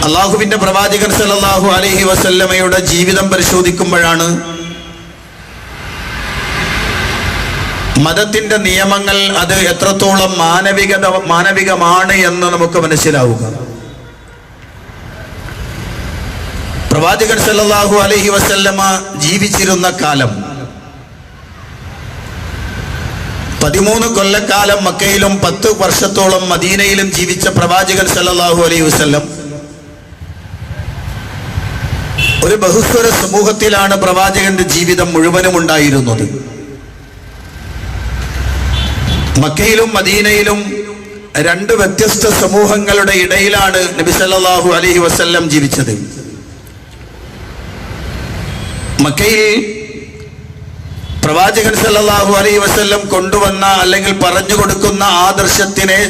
അള്ളാഹുവിന്റെ പ്രവാചകൻ സല്ലല്ലാഹു അലൈഹി വസല്ലമയുടെ ജീവിതം പരിശോധിക്കുമ്പോഴാണ് മതത്തിന്റെ നിയമങ്ങൾ അത് എത്രത്തോളം മാനവികമാണ് എന്ന് നമുക്ക് മനസ്സിലാവുക. പ്രവാചകൻ സല്ലല്ലാഹു അലൈഹി വസല്ലമ ജീവിച്ചിരുന്ന കാലം 13 കൊല്ലക്കാലം മക്കയിലും 10 വർഷത്തോളം മദീനയിലും ജീവിച്ച പ്രവാചകൻ സല്ലല്ലാഹു അലൈഹി വസല്ലം ഒരു ബഹുസ്വര സമൂഹത്തിലാണ് പ്രവാചകന്റെ ജീവിതം മുഴുവനും ഉണ്ടായിരുന്നത്. മക്കയിലും മദീനയിലും 2 വ്യത്യസ്ത സമൂഹങ്ങളുടെ ഇടയിലാണ് നബി സല്ലല്ലാഹു അലൈഹി വസല്ലം ജീവിച്ചത്. മക്കയിൽ പ്രവാചകൻ സല്ലല്ലാഹു അലൈഹി വസല്ലം കൊണ്ടുവന്ന അല്ലെങ്കിൽ പറഞ്ഞു കൊടുക്കുന്ന ആദർശത്തിനെ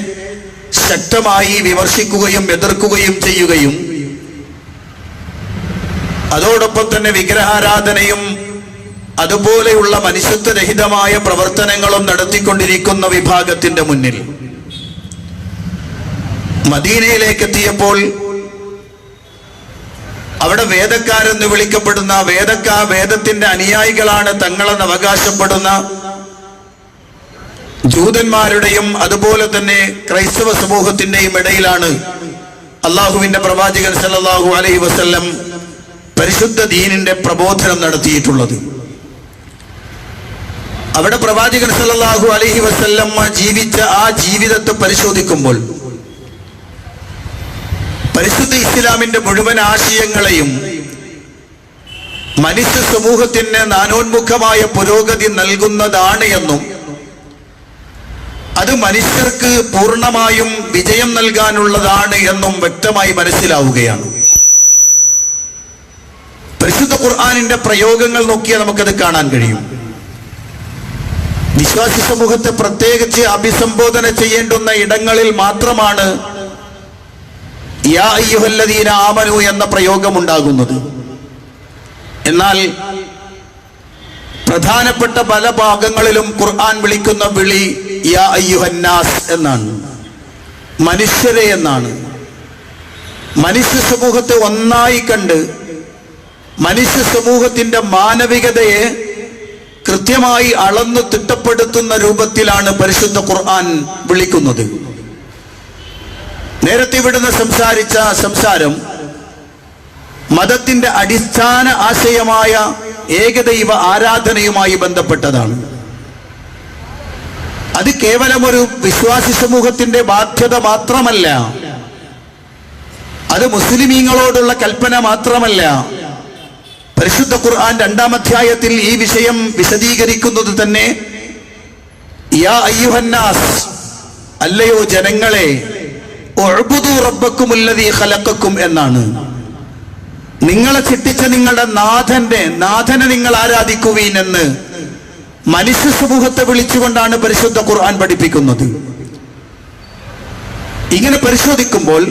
ശക്തമായി വിമർശിക്കുകയും എതിർക്കുകയും ചെയ്യുകയും അതോടൊപ്പം തന്നെ വിഗ്രഹാരാധനയും അതുപോലെയുള്ള മനുഷ്യത്വരഹിതമായ പ്രവർത്തനങ്ങളും നടത്തിക്കൊണ്ടിരിക്കുന്ന വിഭാഗത്തിന്റെ മുന്നിൽ മദീനയിലേക്ക് എത്തിയപ്പോൾ അവിടെ വേദക്കാരെന്ന് വിളിക്കപ്പെടുന്ന വേദത്തിന്റെ അനുയായികളാണ് തങ്ങളെന്ന് അവകാശപ്പെടുന്ന ജൂതന്മാരുടെയും അതുപോലെ തന്നെ ക്രൈസ്തവ സമൂഹത്തിന്റെയും ഇടയിലാണ് അള്ളാഹുവിന്റെ പ്രവാചകൻ സല്ലല്ലാഹു അലൈഹി വസല്ലം പരിശുദ്ധ ദീനിന്റെ പ്രബോധനം നടത്തിയിട്ടുള്ളത്. അവിടെ പ്രവാചകൻ സല്ലല്ലാഹു അലൈഹി വസല്ലം ജീവിച്ച ആ ജീവിതത്തെ പരിശോധിക്കുമ്പോൾ പരിശുദ്ധ ഇസ്ലാമിന്റെ മുഴുവൻ ആശയങ്ങളെയും മനുഷ്യ സമൂഹത്തിന് നാനോന്മുഖമായ പുരോഗതി നൽകുന്നതാണ് എന്നും അത് മനുഷ്യർക്ക് പൂർണ്ണമായും വിജയം നൽകാനുള്ളതാണ് എന്നും വ്യക്തമായി മനസ്സിലാവുകയാണ്. പരിശുദ്ധ ഖുർആനിന്റെ പ്രയോഗങ്ങൾ നോക്കിയാൽ നമുക്കത് കാണാൻ കഴിയും. വിശ്വാസി സമൂഹത്തെ പ്രത്യേകിച്ച് അഭിസംബോധന ചെയ്യേണ്ടുന്ന ഇടങ്ങളിൽ മാത്രമാണ് യാ അയ്യുഹല്ലദീന ആമനു എന്ന പ്രയോഗം ഉണ്ടാകുന്നത്. എന്നാൽ പ്രധാനപ്പെട്ട പല ഭാഗങ്ങളിലും ഖുർആൻ വിളിക്കുന്ന വിളി യാ അയ്യുഹന്നാസ് എന്നാണ്, മനുഷ്യരെ എന്നാണ്. മനുഷ്യ സമൂഹത്തെ ഒന്നായി കണ്ട് മനുഷ്യ സമൂഹത്തിന്റെ മാനവികതയെ കൃത്യമായി അളന്നു തിട്ടപ്പെടുത്തുന്ന രൂപത്തിലാണ് പരിശുദ്ധ ഖുർആൻ വിളിക്കുന്നത്. നേരത്തെ ഇവിടുന്ന് സംസാരിച്ച സംസാരം മതത്തിന്റെ അടിസ്ഥാന ആശയമായ ഏകദൈവ ആരാധനയുമായി ബന്ധപ്പെട്ടതാണ്. അത് കേവലം ഒരു വിശ്വാസി സമൂഹത്തിന്റെ ബാധ്യത മാത്രമല്ല, അത് മുസ്ലിമീങ്ങളോടുള്ള കൽപ്പന മാത്രമല്ല. പരിശുദ്ധ ഖുർആൻ 2-ാം അധ്യായത്തിൽ ഈ വിഷയം വിശദീകരിക്കുന്നത് തന്നെ യാ അയ്യുഹന്നാസ്, അല്ലയോ ജനങ്ങളെ, ഉഅ്ബുദൂ റബ്ബക്കുമുല്ലദീ ഖലഖക്കും എന്നാണ്. നിങ്ങളെ സൃഷ്ടിച്ച നിങ്ങളുടെ നാഥനെ നിങ്ങൾ ആരാധിക്കുവീൻ എന്ന് മനുഷ്യ സമൂഹത്തെ വിളിച്ചുകൊണ്ടാണ് പരിശുദ്ധ ഖുർആൻ പഠിപ്പിക്കുന്നത്. ഇങ്ങനെ പരിശോധിക്കുമ്പോൾ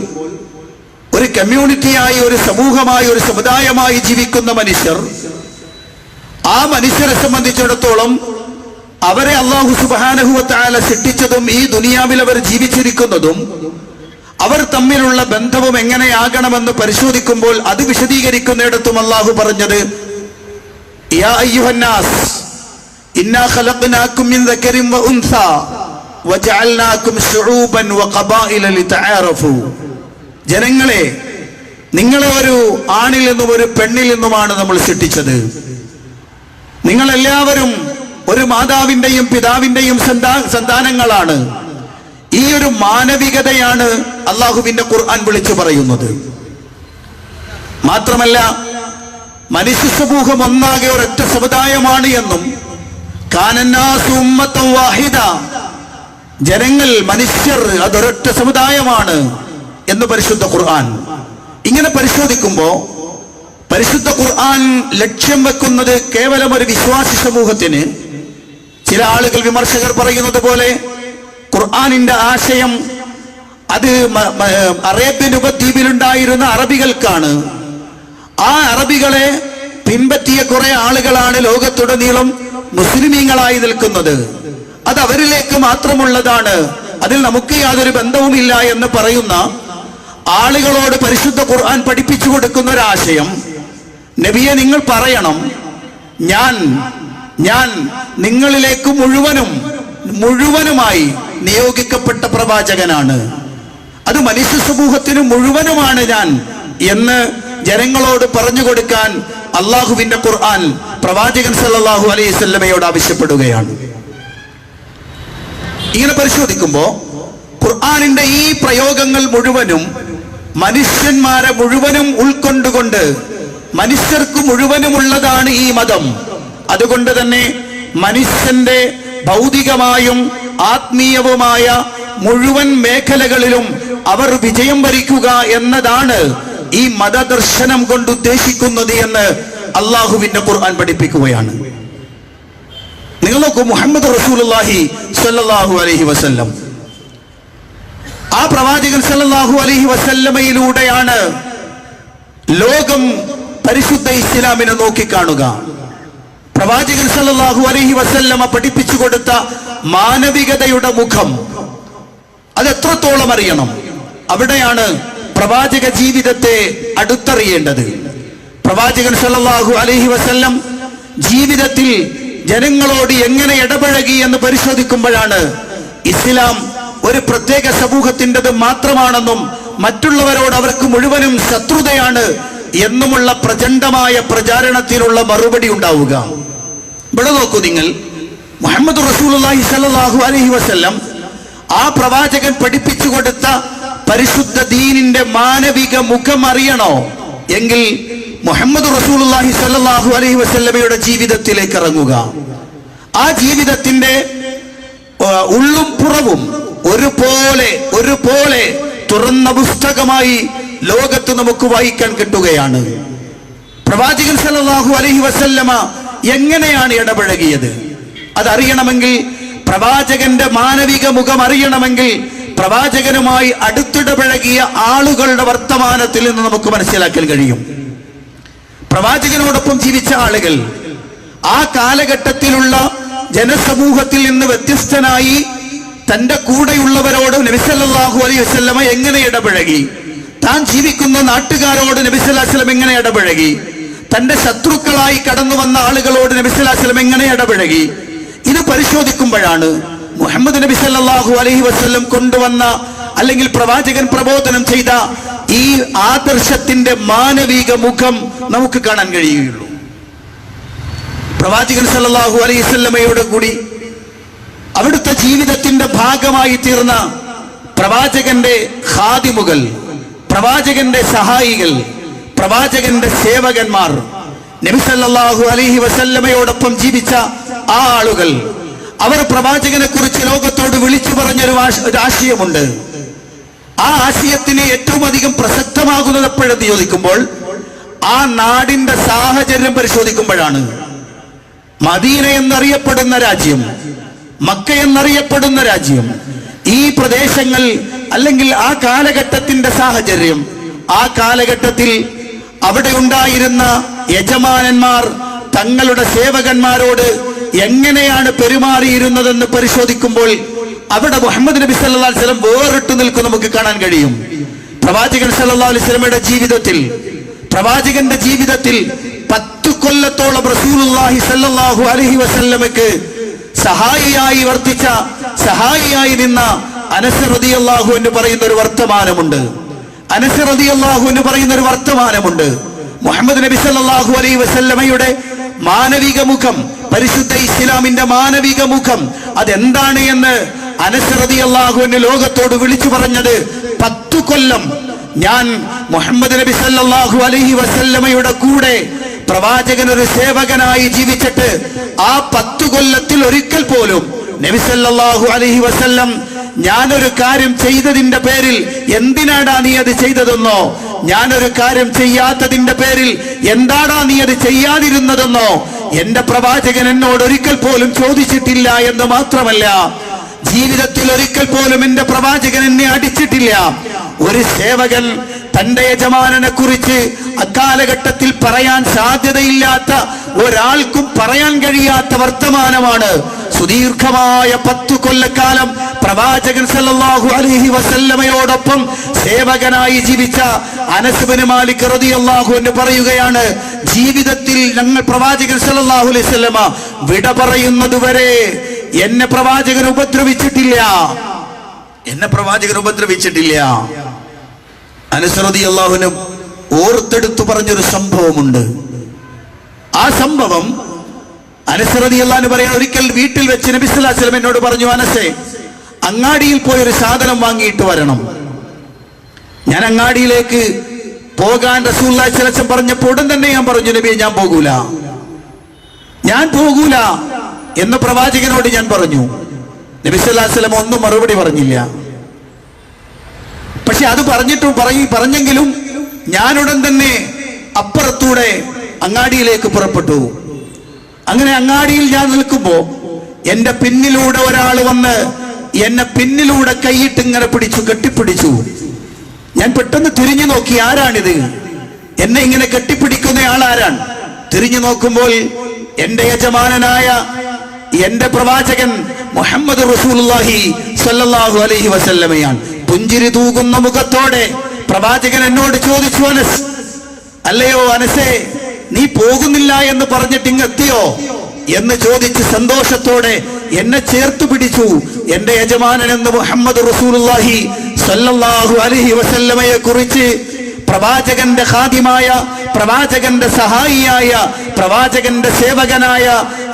ഒരു കമ്മ്യൂണിറ്റിയായി, ഒരു സമൂഹമായി, ഒരു സമുദായമായി ജീവിക്കുന്ന മനുഷ്യർ, ആ മനുഷ്യരെ സംബന്ധിച്ചിടത്തോളം അവരെ അല്ലാഹു സുബ്ഹാനഹു വ തആല സൃഷ്ടിച്ചതും ഈ ദുനിയാവിൽ അവർ ജീവിച്ചിരിക്കുന്നതും അവർ തമ്മിലുള്ള ബന്ധവും എങ്ങനെയാകണമെന്ന് പരിശോധിക്കുമ്പോൾ അത് വിശദീകരിക്കുന്നിടത്തും അല്ലാഹു പറഞ്ഞത് യാ അയ്യുഹന്നാസ് ഇന്നാ ഖലഖ്നാകും മിൻ ദക്കരിൻ വ ഉൻസാ വജഅൽനാകും ശുഊബൻ വഖബായില ലിതആറഫു. ജനങ്ങളെ, നിങ്ങളെ ഒരു ആണിൽ നിന്നും ഒരു പെണ്ണിൽ നിന്നുമാണ് നമ്മൾ സൃഷ്ടിച്ചത്. നിങ്ങളെല്ലാവരും ഒരു മാതാവിന്റെയും പിതാവിന്റെയും സന്താനങ്ങളാണ്. ഈ ഒരു മാനവികതയാണ് അള്ളാഹുവിന്റെ ഖുർആൻ വിളിച്ചു പറയുന്നത്. മാത്രമല്ല, മനുഷ്യ സമൂഹം ഒന്നാകെ ഒരൊറ്റ സമുദായമാണ് എന്നും കാനന്നാസു ഉമ്മത്തൻ വാഹിദ, ജനങ്ങൾ, മനുഷ്യർ അതൊരൊറ്റ സമുദായമാണ് എന്ന് പരിശുദ്ധ ഖുർആൻ. ഇങ്ങനെ പരിശോധിക്കുമ്പോ പരിശുദ്ധ ഖുർആൻ ലക്ഷ്യം വെക്കുന്നത് കേവലം ഒരു വിശ്വാസി സമൂഹത്തിന്, ചില ആളുകൾ, വിമർശകർ പറയുന്നത് പോലെ ഖുർആനിന്റെ ആശയം അത് അറേബ്യൻ ഉപദ്വീപിലുണ്ടായിരുന്ന അറബികൾക്കാണ്. ആ അറബികളെ പിൻപറ്റിയ കുറെ ആളുകളാണ് ലോകത്തുടനീളം മുസ്ലിമീങ്ങളായി നിൽക്കുന്നത്. അത് അവരിലേക്ക് മാത്രമുള്ളതാണ്, അതിൽ നമുക്ക് യാതൊരു ബന്ധവുമില്ല എന്ന് പറയുന്ന ആളുകളോട് പരിശുദ്ധ ഖുർആൻ പഠിപ്പിച്ചു കൊടുക്കുന്ന ഒരാശയം, നബിയെ നിങ്ങൾ പറയണം, ഞാൻ നിങ്ങളിലേക്ക് മുഴുവനുമായി നിയോഗിക്കപ്പെട്ട പ്രവാചകനാണ്, അത് മനുഷ്യ സമൂഹത്തിന് മുഴുവനുമാണ് ഞാൻ എന്ന് ജനങ്ങളോട് പറഞ്ഞു കൊടുക്കാൻ അള്ളാഹുവിന്റെ ഖുർആൻ പ്രവാചകൻ സല്ലല്ലാഹു അലൈഹി വസല്ലമയോട് ആവശ്യപ്പെടുകയാണ്. ഇങ്ങനെ പരിശോധിക്കുമ്പോൾ ഖുർആനിന്റെ ഈ പ്രയോഗങ്ങൾ മുഴുവനും മനുഷ്യന്മാരെ മുഴുവനും ഉൾക്കൊണ്ടുകൊണ്ട് മനുഷ്യർക്ക് മുഴുവനുമുള്ളതാണ് ഈ മതം. അതുകൊണ്ട് തന്നെ മനുഷ്യന്റെ ഭൗതികമായും ആത്മീയവുമായ മുഴുവൻ മേഖലകളിലും അവർ വിജയം വരിക്കുക എന്നതാണ് ഈ മതദർശനം കൊണ്ട് ഉദ്ദേശിക്കുന്നത് എന്ന് അള്ളാഹുവിന്റെ ഖുർആൻ പഠിപ്പിക്കുകയാണ്. നിങ്ങൾ നോക്കൂ, മുഹമ്മദ് റസൂലുള്ളാഹി സ്വല്ലല്ലാഹു അലൈഹി വസല്ലം, ആ പ്രവാചകൻ സല്ലല്ലാഹു അലൈഹി വസല്ലമയിലൂടെയാണ് ലോകം പരിശുദ്ധ ഇസ്ലാമിനെ നോക്കിക്കാണുക. പ്രവാചകൻ സല്ലല്ലാഹു അലൈഹി വസല്ലമ പഠിപ്പിച്ചു കൊടുത്ത മാനവികതയുടെ മുഖം അത് എത്രത്തോളം അറിയണം, അവിടെയാണ് പ്രവാചക ജീവിതത്തെ അടുത്തറിയേണ്ടത്. പ്രവാചകൻ സല്ലല്ലാഹു അലൈഹി വസല്ലം ജീവിതത്തിൽ ജനങ്ങളോട് എങ്ങനെ ഇടപഴകി എന്ന് പരിശോധിക്കുമ്പോഴാണ് ഇസ്ലാം ഒരു പ്രത്യേക സമൂഹത്തിൻ്റെത് മാത്രമാണെന്നും മറ്റുള്ളവരോട് അവർക്ക് മുഴുവനും ശത്രുതയാണ് എന്നുമുള്ള പ്രചണ്ഡമായ പ്രചാരണത്തിലുള്ള മറുപടി ഉണ്ടാവുക. ഇവിടെ നോക്കൂ നിങ്ങൾ, മുഹമ്മദ് റസൂലുള്ളാഹി സ്വല്ലല്ലാഹു അലൈഹി വസല്ലം ആ പ്രവാചകൻ പഠിപ്പിച്ചു കൊടുത്ത പരിശുദ്ധ ദീനിന്റെ മാനവിക മുഖം അറിയണോ എങ്കിൽ മുഹമ്മദ് റസൂലുള്ളാഹി സ്വല്ലല്ലാഹു അലൈഹി വസല്ലമയുടെ ജീവിതത്തിലേക്ക് ഇറങ്ങുക. ആ ജീവിതത്തിന്റെ ഉള്ളും പുറവും ഒരുപോലെ തുറന്ന പുസ്തകമായി ലോകത്ത് നമുക്ക് വായിക്കാൻ കിട്ടുകയാണ്. പ്രവാചകൻ സല്ലല്ലാഹു അലൈഹി വസല്ലമ എങ്ങനെയാണ് ഇടപഴകിയത് അതറിയണമെങ്കിൽ, പ്രവാചകന്റെ മാനവിക മുഖം അറിയണമെങ്കിൽ പ്രവാചകനുമായി അടുത്തിടപഴകിയ ആളുകളുടെ വർത്തമാനത്തിൽ നിന്ന് നമുക്ക് മനസ്സിലാക്കാൻ കഴിയും. പ്രവാചകനോടൊപ്പം ജീവിച്ച ആളുകൾ ആ കാലഘട്ടത്തിലുള്ള ജനസമൂഹത്തിൽ നിന്ന് വ്യത്യസ്തനായി തന്റെ കൂടെയുള്ളവരോട് നബി സല്ലല്ലാഹു അലൈഹി വസല്ലമ എങ്ങനെ ഇടപഴകി, താൻ ജീവിക്കുന്ന നാട്ടുകാരോട് നബി സല്ലല്ലാഹു അലൈഹി വസല്ലം എങ്ങനെ ഇടപഴകി, തന്റെ ശത്രുക്കളായി കടന്നു വന്ന ആളുകളോട് നബി സല്ലല്ലാഹു അലൈഹി വസല്ലം എങ്ങനെ ഇടപഴകി, ഇത് പരിശോധിക്കുമ്പോഴാണ് മുഹമ്മദ് നബി സല്ലല്ലാഹു അലൈഹി വസല്ലം കൊണ്ടുവന്ന അല്ലെങ്കിൽ പ്രവാചകൻ പ്രബോധനം ചെയ്ത ഈ ആദർശത്തിന്റെ മാനവിക മുഖം നമുക്ക് കാണാൻ കഴിയുകയുള്ളൂ. പ്രവാചകൻ സല്ലല്ലാഹു അലൈഹി വസല്ലമയോട് കൂടി അവിടുത്തെ ജീവിതത്തിന്റെ ഭാഗമായി തീർന്ന പ്രവാചകന്റെ ഖാദിമുകൾ, പ്രവാചകന്റെ സഹായികൾ, പ്രവാചകന്റെ സേവകന്മാർ, നബി സല്ലല്ലാഹു അലൈഹി വസല്ലമയോടൊപ്പം ജീവിച്ച ആ ആളുകൾ, അവർ പ്രവാചകനെ കുറിച്ച് ലോകത്തോട് വിളിച്ചു പറഞ്ഞൊരു ആശയമുണ്ട്. ആ ആശയത്തിന് ഏറ്റവും അധികം പ്രസക്തമാകുന്നത് എപ്പോഴെന്ന് ചോദിക്കുമ്പോൾ ആ നാടിന്റെ സാഹചര്യം പരിശോധിക്കുമ്പോഴാണ്. മദീന എന്നറിയപ്പെടുന്ന രാജ്യം, മക്ക എന്നറിയപ്പെടുന്ന രാജ്യം, ഈ പ്രദേശങ്ങൾ അല്ലെങ്കിൽ ആ കാലഘട്ടത്തിന്റെ സാഹചര്യം, ആ കാലഘട്ടത്തിൽ അവിടെ ഉണ്ടായിരുന്ന യജമാനന്മാർ തങ്ങളുടെ സേവകന്മാരോട് എങ്ങനെയാണ് പെരുമാറിയിരുന്നതെന്ന് പരിശോധിക്കുമ്പോൾ അവിടെ മുഹമ്മദ് നബി സല്ലല്ലാഹു അലൈഹി വസല്ലം വേറിട്ട് നിൽക്കും നമുക്ക് കാണാൻ കഴിയും. പ്രവാചകൻ സല്ലല്ലാഹു അലൈഹി വസല്ലമയുടെ ജീവിതത്തിൽ, പ്രവാചകന്റെ ജീവിതത്തിൽ 10 കൊല്ലത്തോളം റസൂലുള്ളാഹി സല്ലല്ലാഹു അലൈഹി വസല്ലമയ്ക്ക് സഹായിയായി വർത്തിച്ച, സഹായിയായി നിന്ന അനസ് റളിയല്ലാഹു അൻഹു പറയുന്ന ഒരു വർത്തമാനമുണ്ട്. അനസ് റളിയല്ലാഹു അൻഹു പറയുന്ന ഒരു വർത്തമാനമുണ്ട്. മുഹമ്മദ് നബി സല്ലല്ലാഹു അലൈഹി വസല്ലമയുടെ മാനവിക മുഖം, പരിശുദ്ധ ഇസ്ലാമിന്റെ മാനവിക മുഖം അതെന്താണ് എന്ന് അനസ് റളിയല്ലാഹു അൻഹു ലോകത്തോട് വിളിച്ചു പറഞ്ഞത്, 10 കൊല്ലം ഞാൻ മുഹമ്മദ് നബി സല്ലല്ലാഹു അലൈഹി വസല്ലമയുടെ കൂടെ പ്രവാചകൻ ഒരു സേവകനായി ജീവിച്ചിട്ട് ആ 10 കൊല്ലത്തിൽ ഒരിക്കൽ പോലും നബി സല്ലല്ലാഹു അലൈഹി വസല്ലം ഞാനൊരു കാര്യം ചെയ്തതിന്റെ പേരിൽ എന്തിനാടാ നീ അത് ചെയ്തതെന്നോ, ഞാനൊരു കാര്യം ചെയ്യാത്തതിന്റെ പേരിൽ എന്താടാ നീ അത് ചെയ്യാതിരുന്നതെന്നോ എന്റെ പ്രവാചകൻ എന്നോട് ഒരിക്കൽ പോലും ചോദിച്ചിട്ടില്ല എന്ന് മാത്രമല്ല, ജീവിതത്തിൽ ഒരിക്കൽ പോലും എന്റെ പ്രവാചകൻ എന്നെ അടിച്ചിട്ടില്ല. ഒരു സേവകൻ തന്റെ യജമാനനെ കുറിച്ച് അക്കാലഘട്ടത്തിൽ പറയാൻ സാധ്യതയില്ലാത്ത, ഒരാൾക്കും പറയാൻ കഴിയാത്ത വർത്തമാനമാണ് സുദീർഘമായ 10 കൊല്ലക്കാലം പ്രവാചകൻ സല്ലല്ലാഹു അലൈഹി വസല്ലമയോടൊപ്പം സേവകനായി ജീവിച്ച അനസ് ബിൻ മാലിക് റളിയല്ലാഹു അൻഹു പറയുകയാണ്, ജീവിതത്തിൽ ഞങ്ങൾ പ്രവാചകൻ സല്ലല്ലാഹു അലൈഹി വസല്ലമ വിട പറയുന്നതുവരെ എന്നെ പ്രവാചകൻ ഉപദ്രവിച്ചിട്ടില്ല. അനസ് റളിയല്ലാഹു അൻഹു ഓർത്തെടുത്തു പറഞ്ഞൊരു സംഭവമുണ്ട്. ആ സംഭവം അനസ് റളിയല്ലാഹു അൻഹു പറയുന്നത്, ഒരിക്കൽ വീട്ടിൽ വെച്ച് നബി സല്ലല്ലാഹു അലൈഹി വസല്ലം എന്നോട് പറഞ്ഞു, അനസേ, അങ്ങാടിയിൽ പോയി ഒരു സാധനം വാങ്ങിയിട്ട് വരണം. ഞാൻ അങ്ങാടിയിലേക്ക് പോകാൻ റസൂലുള്ളാഹി സ്വല്ലല്ലാഹു അലൈഹി വസല്ലം പറഞ്ഞപ്പോൾ ഉടൻ തന്നെ ഞാൻ പറഞ്ഞു, നബിയെ, ഞാൻ പോകൂല എന്ന് പ്രവാചകനോട് ഞാൻ പറഞ്ഞു. നബി സല്ലല്ലാഹു അലൈഹി വസല്ലം ഒന്നും മറുപടി പറഞ്ഞില്ല. പക്ഷെ അത് പറഞ്ഞെങ്കിലും ഞാനുടൻ തന്നെ അപ്പുറത്തൂടെ അങ്ങാടിയിലേക്ക് പുറപ്പെട്ടു. അങ്ങനെ അങ്ങാടിയിൽ ഞാൻ നിൽക്കുമ്പോ എന്റെ പിന്നിലൂടെ ഒരാൾ വന്ന് എന്നെ പിന്നിലൂടെ കൈയിട്ട് ഇങ്ങനെ കെട്ടിപ്പിടിച്ചു. ഞാൻ പെട്ടെന്ന് തിരിഞ്ഞു നോക്കി, ആരാണിത്? എന്നെ ഇങ്ങനെ കെട്ടിപ്പിടിക്കുന്ന ആളാരാണ്? തിരിഞ്ഞു നോക്കുമ്പോൾ എന്റെ യജമാനനായ എന്റെ പ്രവാചകൻ മുഹമ്മദ് റസൂലുള്ളാഹി സ്വല്ലല്ലാഹു അലൈഹി വസല്ലമയാണ്. പുഞ്ചിരി തൂകുന്ന മുഖത്തോടെ പ്രവാചകൻ എന്നോട് ചോദിച്ചു, അനസ്, അല്ലയോ അനസേ, നീ പോകുന്നില്ല എന്ന് പറഞ്ഞിട്ട് ഇങ്ങെത്തിയോ എന്ന് ചോദിച്ച് സന്തോഷത്തോടെ എന്നെ ചേർത്ത് പിടിച്ചു. എന്റെ യജമാനൻ എന്ന് മുഹമ്മദ് റസൂലുള്ളാഹി സ്വല്ലല്ലാഹു അലൈഹി വസല്ലമയെ കുറിച്ച് പ്രവാചകന്റെ ഖാദിമായ, പ്രവാചകന്റെ സഹായിയായ, പ്രവാചകന്റെ സേവകനായ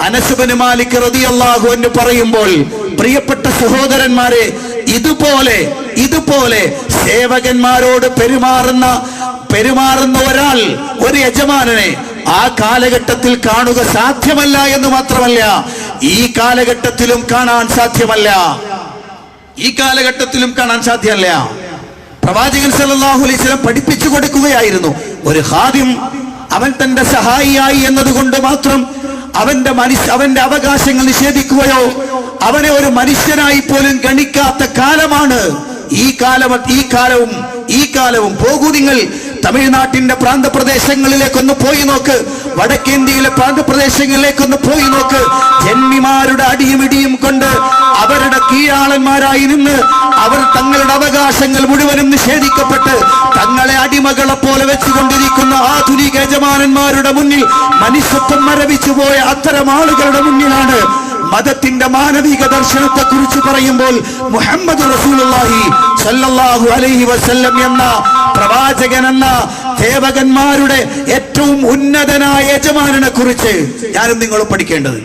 അനസ് ബിൻ മാലിക് റളിയല്ലാഹു അൻഹു പറയുമ്പോൾ, പ്രിയപ്പെട്ട സഹോദരന്മാരെ, ഇതുപോലെ സേവകന്മാരോട് പെരുമാറുന്ന ഒരാൾ, ഒരു യജമാനനെ ആ കാലഘട്ടത്തിൽ കാണുക സാധ്യമല്ല എന്ന് മാത്രമല്ല, ഈ കാലഘട്ടത്തിലും കാണാൻ സാധ്യമല്ല. പ്രവാചകൻ സല്ലല്ലാഹു അലൈഹി വസല്ലം പഠിപ്പിച്ചു കൊടുക്കുകയായിരുന്നു, ഒരു ഖാദിം അവൻ തന്റെ സഹായിയായി എന്നതുകൊണ്ട് മാത്രം അവന്റെ അവകാശങ്ങൾ നിഷേധിക്കുകയോ അവനെ ഒരു മനുഷ്യനായി പോലും ഗണിക്കാത്ത കാലമാണ് ഈ കാലവും. പോകൂ, നിങ്ങൾ തമിഴ്നാട്ടിന്റെ പ്രാന്തപ്രദേശങ്ങളിലേക്കൊന്ന് പോയി നോക്ക്, വടക്കേന്ത്യയിലെ പ്രാന്തപ്രദേശങ്ങളിലേക്കൊന്ന് പോയി നോക്ക്. ജന്മിമാരുടെ അടിയും ഇടിയും കൊണ്ട് അവരുടെ കീഴാളന്മാരായി നിന്ന് അവർ തങ്ങളുടെ അവകാശങ്ങൾ മുഴുവനും നിഷേധിക്കപ്പെട്ട് തങ്ങളെ അടിമകളെ പോലെ വെച്ചുകൊണ്ടിരിക്കുന്ന ആധുനിക യജമാനന്മാരുടെ മുന്നിൽ മനുഷ്യത്വം മരവിച്ചു പോയ അത്തരം ആളുകളുടെ മുന്നിലാണ് മതത്തിന്റെ മാനവിക ദർശനത്തെ കുറിച്ച് പറയുമ്പോൾ മുഹമ്മദ് റസൂലുള്ളാഹി സ്വല്ലല്ലാഹു അലൈഹി വസല്ലം എന്ന പ്രവാചകൻ, എന്ന സേവകന്മാരുടെ ഏറ്റവും ഉന്നതനായ യജമാനനെ കുറിച്ച് ഞാനും നിങ്ങളും പഠിക്കേണ്ടത്.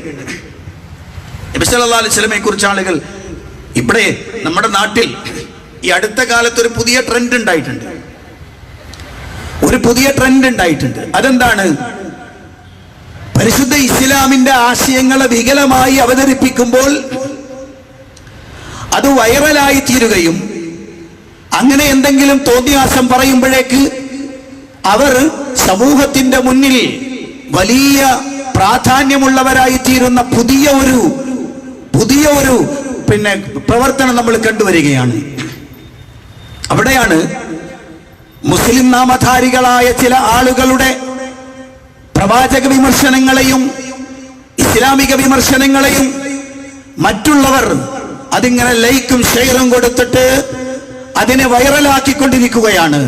നബി സല്ലല്ലാഹു അലൈഹി വസല്ലമയെ കുറിച്ച് ആളുകൾ ഇവിടെ നമ്മുടെ നാട്ടിൽ ഈ അടുത്ത കാലത്ത് ഒരു പുതിയ ട്രെൻഡ് ഉണ്ടായിട്ടുണ്ട്. അതെന്താണ്? പരിശുദ്ധ ഇസ്ലാമിന്റെ ആശയങ്ങളെ വികലമായി അവതരിപ്പിക്കുമ്പോൾ അത് വൈറലായി തീരുകയും അങ്ങനെ എന്തെങ്കിലും തോന്നിയാസം പറയുമ്പോഴേക്ക് അവർ സമൂഹത്തിന്റെ മുന്നിൽ വലിയ പ്രാധാന്യമുള്ളവരായി തീരുന്ന പുതിയ ഒരു പ്രവർത്തനം നമ്മൾ കണ്ടുവരികയാണ്. അവിടെയാണ് മുസ്ലിം നാമധാരികളായ ചില ആളുകളുടെ പ്രവാചക വിമർശനങ്ങളെയും ഇസ്ലാമിക വിമർശനങ്ങളെയും മറ്റുള്ളവർ അതിങ്ങനെ ലൈക്കും ഷെയറും കൊടുത്തിട്ട് അതിനെ വൈറലാക്കിക്കൊണ്ടിരിക്കുകയാണ്.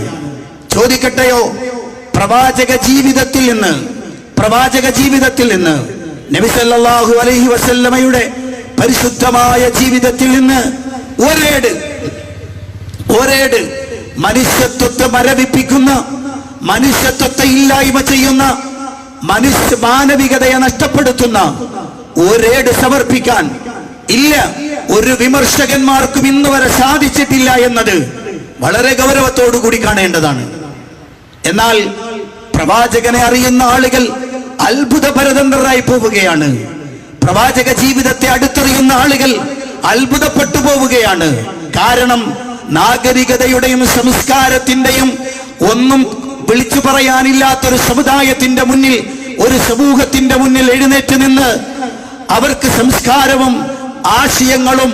ചോദിക്കട്ടെയോ, പ്രവാചക ജീവിതത്തിൽ നിന്ന് നബി സല്ലല്ലാഹു അലൈഹി വസല്ലമയുടെ പരിശുദ്ധമായ ജീവിതത്തിൽ നിന്ന് ഒരേട് മനുഷ്യത്വത്തെ മരവിപ്പിക്കുന്ന, മനുഷ്യത്വത്തെ ഇല്ലായ്മ ചെയ്യുന്ന, മാനവികതയെ നഷ്ടപ്പെടുത്തുന്ന ഒരേട് സമർപ്പിക്കാൻ ഇല്ല, ഒരു വിമർശകന്മാർക്കും ഇന്ന് വരെ സാധിച്ചിട്ടില്ല എന്നത് വളരെ ഗൗരവത്തോടു കൂടി കാണേണ്ടതാണ്. എന്നാൽ പ്രവാചകനെ അറിയുന്ന ആളുകൾ അത്ഭുതപരതന്ത്രരായി പോവുകയാണ്. പ്രവാചക ജീവിതത്തെ അടുത്തറിയുന്ന ആളുകൾ അത്ഭുതപ്പെട്ടു പോവുകയാണ്. കാരണം നാഗരികതയുടെയും സംസ്കാരത്തിന്റെയും ഒന്നും വിളിച്ചു പറയാനില്ലാത്തൊരു സമുദായത്തിന്റെ മുന്നിൽ, ഒരു സമൂഹത്തിന്റെ മുന്നിൽ എഴുന്നേറ്റ് നിന്ന് അവർക്ക് സംസ്കാരവും ആശയങ്ങളും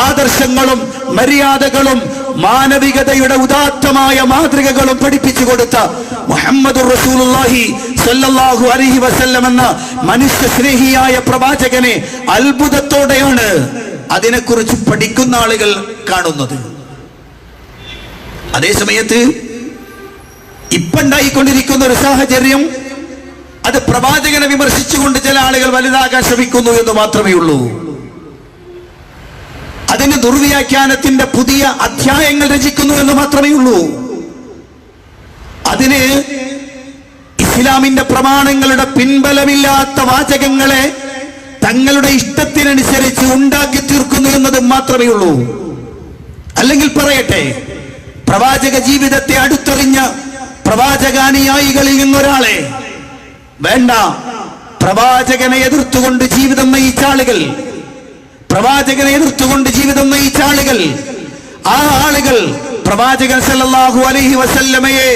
ആദർശങ്ങളും മര്യാദകളും മാനവികതയുടെ ഉദാത്തമായ മാതൃകകളും പഠിപ്പിച്ചു കൊടുത്ത മുഹമ്മദ് റസൂലുള്ളാഹി സ്വല്ലല്ലാഹു അലൈഹി വസല്ലം എന്ന മനുഷ്യ സ്നേഹിയായ പ്രവാചകനെ അത്ഭുതത്തോടെയാണ് അതിനെക്കുറിച്ച് പഠിക്കുന്ന ആളുകൾ കാണുന്നത്. അതേ സമയത്ത് ഇപ്പുണ്ടായിക്കൊണ്ടിരിക്കുന്ന ഒരു സാഹചര്യം, അത് പ്രവാചകനെ വിമർശിച്ചുകൊണ്ട് ചില ആളുകൾ വലുതാകാൻ ശ്രമിക്കുന്നു എന്ന് മാത്രമേ ഉള്ളൂ. അതിന് ദുർവ്യാഖ്യാനത്തിന്റെ പുതിയ അധ്യായങ്ങൾ രചിക്കുന്നു എന്ന് മാത്രമേ ഉള്ളൂ. അതിന് ഇസ്ലാമിന്റെ പ്രമാണങ്ങളുടെ പിൻബലമില്ലാത്ത വാചകങ്ങളെ തങ്ങളുടെ ഇഷ്ടത്തിനനുസരിച്ച് ഉണ്ടാക്കി തീർക്കുന്നു എന്നത് മാത്രമേ ഉള്ളൂ. അല്ലെങ്കിൽ പറയട്ടെ, പ്രവാചക ജീവിതത്തെ അടുത്തെറിഞ്ഞ പ്രവാചകാനുയായികളിൽ നിന്നൊരാളെ വേണ്ട, പ്രവാചകനെ എതിർത്തുകൊണ്ട് ജീവിതം നയിച്ച ആളുകൾ, പ്രവാചകനെ എതിർത്തുകൊണ്ട് ജീവിതം നയിച്ച ആളുകൾ, ആ ആളുകൾ പ്രവാചകൻ സല്ലല്ലാഹു അലൈഹി വസല്ലമയെ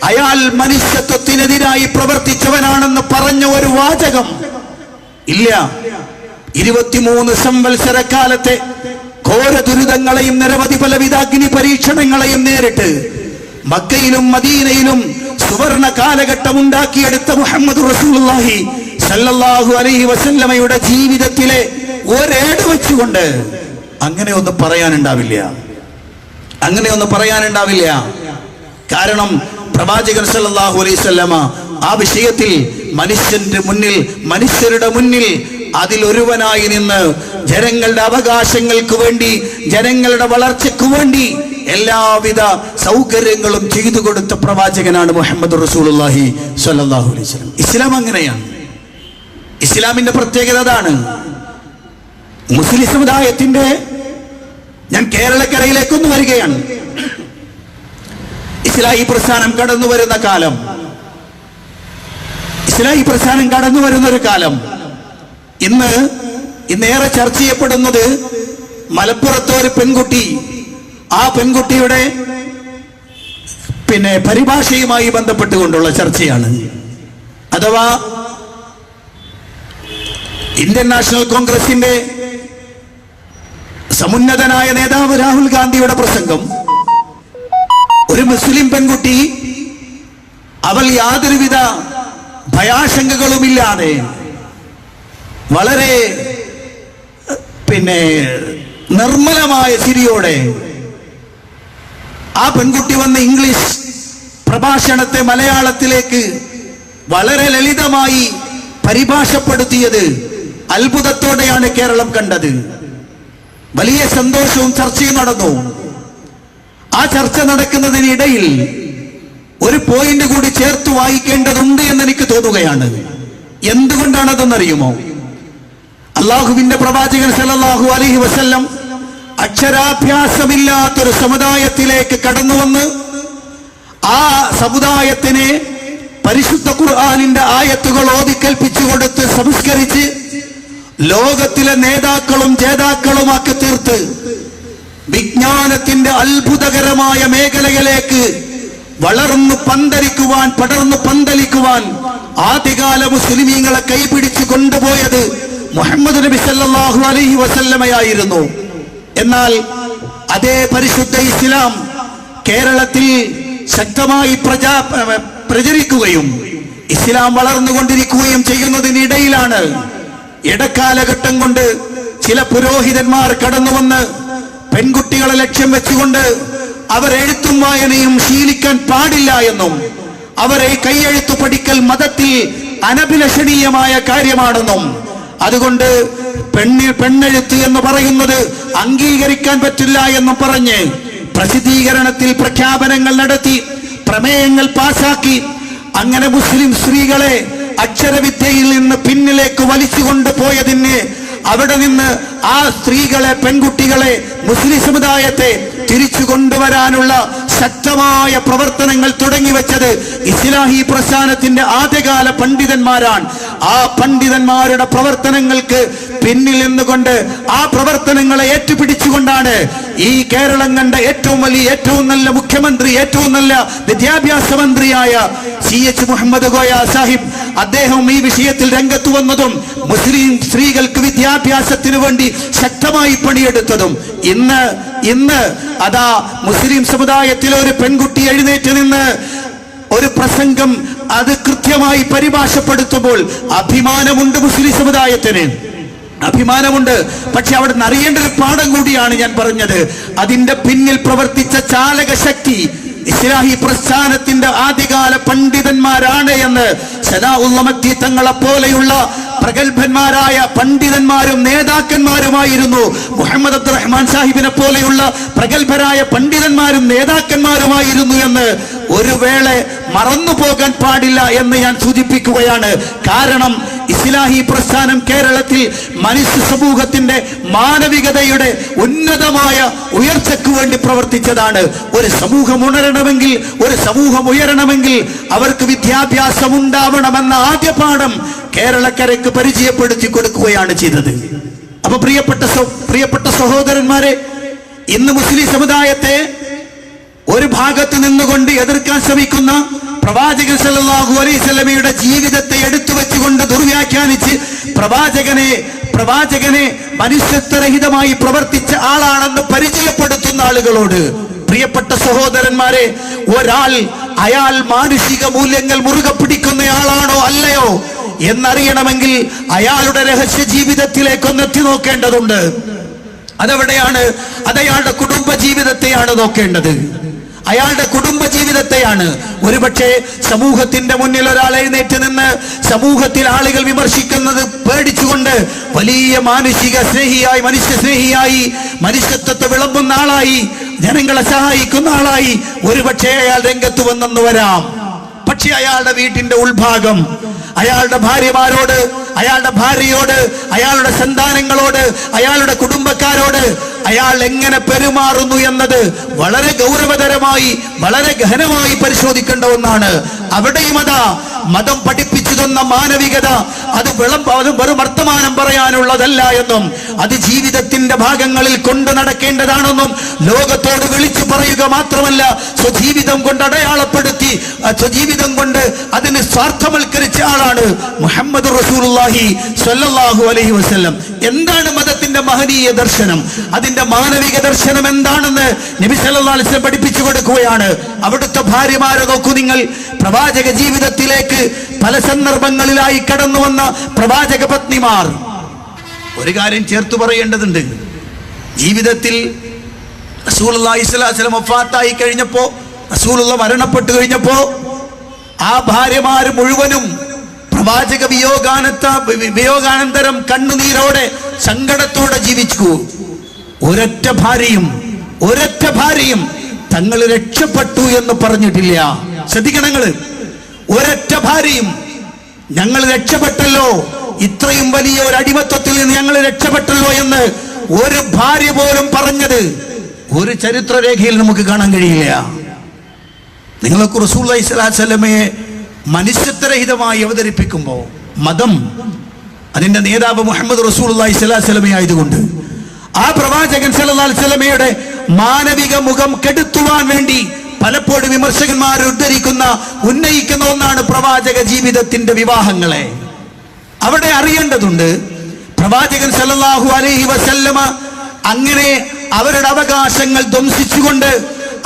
അയാൾ മനുഷ്യത്വത്തിനെതിരായി പ്രവർത്തിച്ചവനാണെന്ന് പറഞ്ഞ ഒരു വാചകം ഇല്ല. 23 സംവത്സരക്കാലത്തെ ഘോര ദുരിതങ്ങളെയും നിരവധി പലവിധ അഗ്നി പരീക്ഷണങ്ങളെയും നേരിട്ട് മക്കയിലും മദീനയിലും സുവർണ കാലഘട്ടം ഉണ്ടാക്കിയെടുത്ത മുഹമ്മദ് റസൂലുള്ളാഹി സല്ലല്ലാഹു അലൈഹി വസല്ലമയുടെ ജീവിതത്തിലെ ഒരേട് വെച്ചുകൊണ്ട് അങ്ങനെ ഒന്നും പറയാനുണ്ടാവില്ല, അങ്ങനെ ഒന്നും പറയാനുണ്ടാവില്ല. കാരണം പ്രവാചകൻ സല്ലല്ലാഹു അലൈഹി വസല്ലമ ആ വിഷയത്തിൽ മനുഷ്യരുടെ മുന്നിൽ അതിലൊരുവനായി നിന്ന് ജനങ്ങളുടെ അവകാശങ്ങൾക്ക് വേണ്ടി, ജനങ്ങളുടെ വളർച്ചയ്ക്ക് വേണ്ടി എല്ലാവിധ സൗകര്യങ്ങളും ചെയ്തു കൊടുത്ത പ്രവാചകനാണ് മുഹമ്മദ് റസൂലുള്ളാഹി സ്വല്ലല്ലാഹു അലൈഹി വസല്ലം. ഇസ്ലാം അങ്ങനെയാണ്. ഇസ്ലാമിന്റെ പ്രത്യേകത അതാണ്. മുസ്ലിം സമുദായത്തിന്റെ, ഞാൻ കേരളക്കരയിലേക്കൊന്ന് വരികയാണ്. ഇസ്ലാഹി പ്രസ്ഥാനം കടന്നു വരുന്ന കാലം, ഇസ്ലാഹി പ്രസ്ഥാനം കടന്നു വരുന്ന ഒരു കാലം, ഇന്നേറെ ചർച്ച ചെയ്യപ്പെടുന്നത് മലപ്പുറത്തെ ഒരു പെൺകുട്ടി, ആ പെൺകുട്ടിയുടെ പരിഭാഷയുമായി ബന്ധപ്പെട്ടുകൊണ്ടുള്ള ചർച്ചയാണ്. അഥവാ ഇന്ത്യൻ നാഷണൽ കോൺഗ്രസിന്റെ സമുന്നതനായ നേതാവ് രാഹുൽ ഗാന്ധിയുടെ പ്രസംഗം, ഒരു മുസ്ലിം പെൺകുട്ടി അവൾ യാതൊരുവിധ ഭയാശങ്കകളുമില്ലാതെ വളരെ നിർമ്മലമായ ചിരിയോടെ ആ പെൺകുട്ടി വന്ന് ഇംഗ്ലീഷ് പ്രഭാഷണത്തെ മലയാളത്തിലേക്ക് വളരെ ലളിതമായി പരിഭാഷപ്പെടുത്തിയത് അത്ഭുതത്തോടെയാണ് കേരളം കണ്ടത്. വലിയ സന്തോഷവും ചർച്ചയും നടന്നു. ആ ചർച്ച നടക്കുന്നതിനിടയിൽ ഒരു പോയിന്റ് കൂടി ചേർത്ത് വായിക്കേണ്ടതുണ്ട് എന്ന് എനിക്ക് തോന്നുകയാണ്. എന്തുകൊണ്ടാണതെന്നറിയുമോ? അള്ളാഹുവിന്റെ പ്രവാചകൻ സല്ലല്ലാഹു അലൈഹി വസല്ലം അക്ഷരാഭ്യാസമില്ലാത്തൊരു സമുദായത്തിലേക്ക് കടന്നു വന്ന് ആ സമുദായത്തിനെ പരിശുദ്ധ ഖുർആനിന്റെ ആയത്തുകൾ ഓതിക്കൽപ്പിച്ചു കൊടുത്ത് സംസ്കരിച്ച് ലോകത്തിലെ നേതാക്കളും ജേതാക്കളുമാക്കി തീർത്ത് വിജ്ഞാനത്തിന്റെ അത്ഭുതകരമായ മേഖലയിലേക്ക് പടർന്നു പന്തലിക്കുവാൻ ആദ്യകാല മുസ്ലിമീങ്ങളെ കൈപിടിച്ചു കൊണ്ടുപോയത് മുഹമ്മദ് നബി സല്ലല്ലാഹു അലൈഹി വസല്ലമയായിരുന്നു. എന്നാൽ അതേ പരിശുദ്ധ ഇസ്ലാം കേരളത്തിൽ ശക്തമായി പ്രചരിക്കുകയും ഇസ്ലാം വളർന്നുകൊണ്ടിരിക്കുകയും ചെയ്യുന്നതിനിടയിലാണ് ഇടക്കാലഘട്ടം കൊണ്ട് ചില പുരോഹിതന്മാർ കടന്നു വന്ന് പെൺകുട്ടികളെ ലക്ഷ്യം വെച്ചുകൊണ്ട് അവരെഴുത്തും വായനയും ശീലിക്കാൻ പാടില്ല എന്നും അവരെ കൈയെഴുത്തു പഠിക്കൽ മതത്തിൽ അനഭിലഷണീയമായ കാര്യമാണെന്നും അതുകൊണ്ട് പെണ്ണെഴുത്ത് എന്ന് പറയുന്നത് അംഗീകരിക്കാൻ പറ്റില്ല എന്നും പറഞ്ഞ് പ്രസിദ്ധീകരണത്തിൽ പ്രഖ്യാപനങ്ങൾ നടത്തി, പ്രമേയങ്ങൾ പാസാക്കി, അങ്ങനെ മുസ്ലിം സ്ത്രീകളെ അക്ഷരവിദ്യയിൽ നിന്ന് പിന്നിലേക്ക് വലിച്ചുകൊണ്ട് പോയതിന് അവിടെ നിന്ന് ആ സ്ത്രീകളെ, പെൺകുട്ടികളെ, മുസ്ലിം സമുദായത്തെ തിരിച്ചു കൊണ്ടുവരാനുള്ള ശക്തമായ പ്രവർത്തനങ്ങൾ തുടങ്ങിവെച്ചത് ഇസ്ലാഹി പ്രസ്ഥാനത്തിന്റെ ആദ്യകാല പണ്ഡിതന്മാരാണ്. ആ പണ്ഡിതന്മാരുടെ പ്രവർത്തനങ്ങൾക്ക് പിന്നിൽ നിന്നുകൊണ്ട് ആ പ്രവർത്തനങ്ങളെ ഏറ്റുപിടിച്ചുകൊണ്ടാണ് ഈ കേരളം കണ്ട ഏറ്റവും നല്ല മുഖ്യമന്ത്രി, ഏറ്റവും നല്ല വിദ്യാഭ്യാസ മന്ത്രിയായ CH മുഹമ്മദ് കോയ സാഹിബ് അദ്ദേഹം ഈ വിഷയത്തിൽ രംഗത്ത് വന്നതും മുസ്ലിം സ്ത്രീകൾക്ക് വിദ്യാഭ്യാസത്തിന് വേണ്ടി ശക്തമായി പണിയെടുത്തതും ഇന്ന് അതാ മുസ്ലിം സമുദായത്തിലെ ഒരു പെൺകുട്ടി എഴുന്നേറ്റ് നിന്ന് ഒരു പ്രസംഗം അത് കൃത്യമായി പരിഭാഷപ്പെടുത്തുമ്പോൾ അഭിമാനമുണ്ട് മുസ്ലിം സമുദായത്തിന്. അഭിമാനമുണ്ട്. പക്ഷെ അവിടെ നിന്ന് അറിയേണ്ട ഒരു പാഠം കൂടിയാണ് ഞാൻ പറഞ്ഞത്. അതിന്റെ പിന്നിൽ പ്രവർത്തിച്ച ചാലക ശക്തി ഇസ്ലാഹി പ്രസ്ഥാനത്തിന്റെ ആദ്യകാല പണ്ഡിതന്മാരാണ് എന്ന് സനാഉൽ തങ്ങളെ പോലെയുള്ള പ്രഗത്ഭന്മാരായ പണ്ഡിതന്മാരും നേതാക്കന്മാരുമായിരുന്നു. മുഹമ്മദ് അബ്ദുറഹ്മാൻ സാഹിബിനെ പോലെയുള്ള പ്രഗത്ഭരായ പണ്ഡിതന്മാരും നേതാക്കന്മാരുമായിരുന്നു എന്ന് ഒരു വേള മറന്നു പോകാൻ പാടില്ല എന്ന് ഞാൻ സൂചിപ്പിക്കുകയാണ്. കാരണം ഇസ്ലാഹി പ്രസ്ഥാനം കേരളത്തിൽ മനുഷ്യ സമൂഹത്തിന്റെ മാനവികതയുടെ ഉന്നതമായ ഉയർച്ചയ്ക്ക് വേണ്ടി പ്രവർത്തിച്ചതാണ്. ഒരു സമൂഹം ഉണരണമെങ്കിൽ, ഒരു സമൂഹം ഉയരണമെങ്കിൽ അവർക്ക് വിദ്യാഭ്യാസം ഉണ്ടാവണമെന്ന ആദ്യ പാഠം കേരളക്കരയ്ക്ക് പരിചയപ്പെടുത്തി കൊടുക്കുകയാണ് ചെയ്തത്. അപ്പൊ പ്രിയപ്പെട്ട സഹോദരന്മാരെ, ഇന്ന് മുസ്ലിം സമുദായത്തെ ഒരു ഭാഗത്ത് നിന്നുകൊണ്ട് എതിർക്കാൻ ശ്രമിക്കുന്ന പ്രവാചകൻ സല്ലല്ലാഹു അലൈഹി വസല്ലമയുടെ ജീവിതത്തെ എടുത്തു വെച്ചുകൊണ്ട് ദുർവ്യാഖ്യാനിച്ച് പ്രവാചകനെ മനുഷ്യത്വരഹിതമായി പ്രവർത്തിച്ച ആളാണെന്ന് പരിചയപ്പെടുത്തുന്ന ആളുകളോട്, പ്രിയപ്പെട്ട സഹോദരന്മാരെ, അയാൾ മാനുഷിക മൂല്യങ്ങൾ മുറുകെ പിടിക്കുന്നയാളാണോ അല്ലയോ എന്നറിയണമെങ്കിൽ അയാളുടെ രഹസ്യ ജീവിതത്തിലേക്കൊന്ന് എത്തി നോക്കേണ്ടതുണ്ട്. അതെവിടെയാണ്? അത് അയാളുടെ കുടുംബ ജീവിതത്തെയാണ് നോക്കേണ്ടത്. അയാളുടെ കുടുംബ ജീവിതത്തെയാണ്. ഒരുപക്ഷെ സമൂഹത്തിന്റെ മുന്നിൽ ഒരാൾ എഴുന്നേറ്റ് നിന്ന് സമൂഹത്തിൽ ആളുകൾ വിമർശിക്കുന്നത് പേടിച്ചുകൊണ്ട് വലിയ മാനുഷിക സ്നേഹിയായി, മനുഷ്യ സ്നേഹിയായി, മനുഷ്യത്വത്തെ വിളമ്പുന്ന ആളായി, ജനങ്ങളെ സഹായിക്കുന്ന ആളായി ഒരുപക്ഷെ അയാൾ രംഗത്ത് വന്നെന്ന് വരാം. പക്ഷെ അയാളുടെ വീട്ടിന്റെ ഉൾഭാഗം, അയാളുടെ ഭാര്യമാരോട്, അയാളുടെ ഭാര്യയോട്, അയാളുടെ സന്താനങ്ങളോട്, അയാളുടെ കുടുംബക്കാരോട് അയാൾ എങ്ങനെ പെരുമാറുന്നു എന്നത് വളരെ ഗൗരവതരമായി, വളരെ ഗഹനമായി പരിശോധിക്കേണ്ട ഒന്നാണ്. അവിടെയും അതാ മതം പഠിപ്പിച്ചു തന്ന മാനവികത അത് വെറും വർത്തമാനം പറയാനുള്ളതല്ല എന്നും അത് ജീവിതത്തിന്റെ ഭാഗങ്ങളിൽ കൊണ്ടു നടക്കേണ്ടതാണെന്നും ലോകത്തോട് വിളിച്ചു പറയുക മാത്രമല്ല, സ്വജീവിതം കൊണ്ട് അടയാളപ്പെടുത്തി, സ്വജീവിതം കൊണ്ട് അതിന് സ്വാർത്ഥവൽക്കരിച്ച ആളാണ് മുഹമ്മദ് റസൂലുള്ളാഹി സ്വല്ലല്ലാഹു അലൈഹി വസല്ലം. എന്താണ് മതത്തിന്റെ മഹനീയ ദർശനം, അതിന്റെ മാനവിക ദർശനം എന്താണെന്ന് നബി സല്ലല്ലാഹു അലൈഹി വസല്ലം പഠിപ്പിച്ചു കൊടുക്കുകയാണ്. അവിടുത്തെ ഭാര്യമാരെ നോക്കൂ നിങ്ങൾ. പ്രവാചക ജീവിതത്തിലേക്ക് പല സന്ദർഭങ്ങളിലായി കടന്നു വന്ന പ്രവാചക പത്നിമാർ. ഒരു കാര്യം ചേർത്ത് പറയേണ്ടതുണ്ട്. ജീവിതത്തിൽ റസൂലുള്ളാഹി സ്വല്ലല്ലാഹു അലൈഹി വസല്ലം വഫാത്തായി കഴിഞ്ഞപ്പോ, റസൂലുള്ളാഹി മരണപ്പെട്ടു കഴിഞ്ഞപ്പോ ആ ഭാര്യമാർ മുഴുവനും പ്രവാചക വിയോഗാനന്തരം കണ്ണുനീരോടെ സങ്കടത്തോടെ ജീവിച്ചു. ഒരൊറ്റ ഭാര്യയും തങ്ങൾ രക്ഷപ്പെട്ടു എന്ന് പറഞ്ഞിട്ടില്ല. ശ്രദ്ധിക്കണങ്ങള്, ഒരൊറ്റ ഭാര്യയും ഞങ്ങൾ രക്ഷപ്പെട്ടല്ലോ, ഇത്രയും വലിയ ഒരു അടിമത്വത്തിൽ നിന്ന് ഞങ്ങൾ രക്ഷപ്പെട്ടല്ലോ എന്ന് ഒരു ഭാര്യ പോലും പറഞ്ഞത് ഒരു ചരിത്രരേഖയിൽ നമുക്ക് കാണാൻ കഴിയില്ല. നിങ്ങൾക്ക് റസൂലുള്ളാഹി സ്വല്ലല്ലാഹു അലൈഹി വസല്ലമയെ മനുഷ്യത്വരഹിതമായി അവതരിപ്പിക്കുമ്പോൾ മതം അതിന്റെ നേതാവ് മുഹമ്മദ് റസൂലുള്ളാഹി സ്വല്ലല്ലാഹു അലൈഹി വസല്ലമ ആയതുകൊണ്ട് ആ പ്രവാചകൻ സല്ലല്ലാഹു അലൈഹി വസല്ലമയുടെ മാനവിക മുഖം കെടുത്തുവാൻ വേണ്ടി പലപ്പോഴും വിമർശകന്മാർ ഉന്നയിക്കുന്ന ഒന്നാണ് പ്രവാചക ജീവിതത്തിന്റെ വിവാഹങ്ങളെ. അവിടെ അറിയേണ്ടതുണ്ട്, പ്രവാചകൻ സല്ലല്ലാഹു അലൈഹി വസല്ലമ അങ്ങനെ അവരുടെ അവകാശങ്ങൾ ധ്വംസിച്ചുകൊണ്ട്,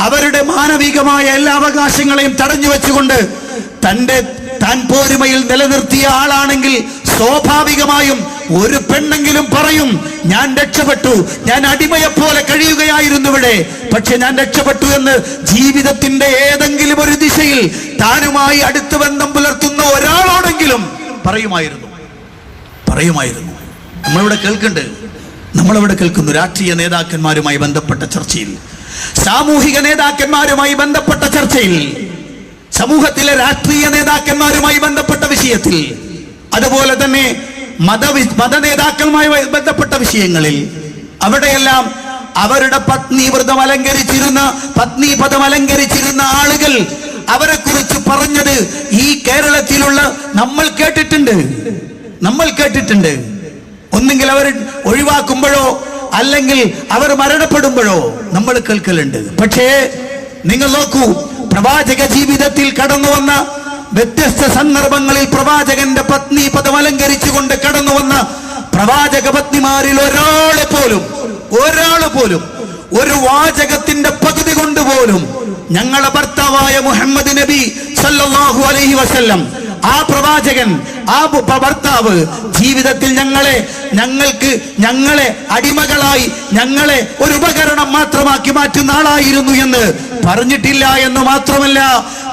അവരുടെ മാനവികമായ എല്ലാ അവകാശങ്ങളെയും തടഞ്ഞു വെച്ചുകൊണ്ട് താൻ പോരുമയിൽ നിലനിർത്തിയ ആളാണെങ്കിൽ സ്വാഭാവികമായും ഒരു പെണ്ണെങ്കിലും പറയും, ഞാൻ രക്ഷപ്പെട്ടു, ഞാൻ അടിമയെപ്പോലെ കഴിയുകയായിരുന്നു ഇവിടെ, പക്ഷെ ഞാൻ രക്ഷപ്പെട്ടു എന്ന് ജീവിതത്തിന്റെ ഏതെങ്കിലും ഒരു ദിശയിൽ താനുമായി അടുത്ത് ബന്ധം പുലർത്തുന്ന ഒരാളോടെങ്കിലും പറയുമായിരുന്നു. നമ്മളിവിടെ കേൾക്കുന്നു രാഷ്ട്രീയ നേതാക്കന്മാരുമായി ബന്ധപ്പെട്ട ചർച്ചയിൽ, സാമൂഹിക നേതാക്കന്മാരുമായി ബന്ധപ്പെട്ട ചർച്ചയിൽ, സമൂഹത്തിലെ രാഷ്ട്രീയ നേതാക്കന്മാരുമായി ബന്ധപ്പെട്ട വിഷയത്തിൽ, അതുപോലെ തന്നെ മത നേതാക്കളുമായി ബന്ധപ്പെട്ട വിഷയങ്ങളിൽ, അവിടെയെല്ലാം അവരുടെ പത്നി പദം അലങ്കരിച്ചിരുന്ന ആളുകൾ അവരെ കുറിച്ച് പറഞ്ഞത് ഈ കേരളത്തിലുള്ള നമ്മൾ കേട്ടിട്ടുണ്ട്. ഒന്നുകിൽ അവർ ഒഴിവാക്കുമ്പോഴോ അല്ലെങ്കിൽ അവർ മരണപ്പെടുമ്പോഴോ നമ്മൾ കേൾക്കലുണ്ട്. പക്ഷേ നിങ്ങൾ നോക്കൂ, പ്രവാചക ജീവിതത്തിൽ കടന്നു വന്ന വ്യത്യസ്ത സന്ദർഭങ്ങളിൽ പ്രവാചകന്റെ പത്നി പദം അലങ്കരിച്ചുകൊണ്ട് കടന്നു വന്ന പ്രവാചക പത്നിമാരിൽ ഒരാള് പോലും ഒരു വാചകത്തിന്റെ പകുതി കൊണ്ടുപോലും ഞങ്ങളുടെ ഭർത്താവായ മുഹമ്മദ് നബി സല്ലല്ലാഹു അലൈഹി വസല്ലം ആ പ്രവാചകൻ, ആ ഭർത്താവ് ജീവിതത്തിൽ ഞങ്ങളെ അടിമകളായി, ഞങ്ങളെ ഒരു ഉപകരണം മാത്രമാക്കി മാറ്റുന്ന ആളായിരുന്നു എന്ന് പറഞ്ഞിട്ടില്ല എന്ന് മാത്രമല്ല,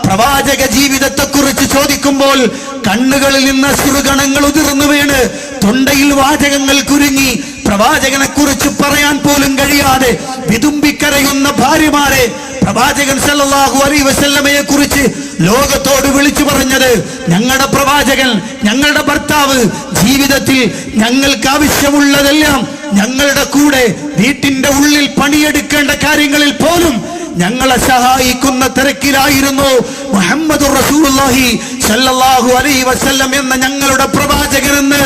പ്രവാചക ജീവിതത്തെക്കുറിച്ച് ചോദിക്കുമ്പോൾ കണ്ണുകളിൽ നിന്ന് അശ്രുകണങ്ങൾ ഉതിർന്നു വീണ് തൊണ്ടയിൽ വാചകങ്ങൾ കുരുങ്ങി പ്രവാചകനെ കുറിച്ച് പറയാൻ പോലും കഴിയാതെ വിതുമ്പിക്കരയുന്ന ഭാര്യമാരെ പ്രവാചകൻ സല്ലല്ലാഹു അലൈഹി വസല്ലമയെ കുറിച്ച് ലോകത്തോട് വിളിച്ചു പറഞ്ഞത്, ഞങ്ങളുടെ പ്രവാചകൻ, ഞങ്ങളുടെ ഭർത്താവ് ജീവിതത്തിൽ ഞങ്ങൾക്ക് ആവശ്യമുള്ളതെല്ലാം ഞങ്ങളുടെ കൂടെ വീട്ടിന്റെ ഉള്ളിൽ പണിയെടുക്കേണ്ട കാര്യങ്ങളിൽ പോലും ഞങ്ങളെ സഹായിക്കുന്ന തിരക്കിലായിരുന്നു മുഹമ്മദുർ റസൂലുള്ളാഹി സല്ലല്ലാഹു അലൈഹി വസല്ലം എന്ന ഞങ്ങളുടെ പ്രവാചകനെന്ന്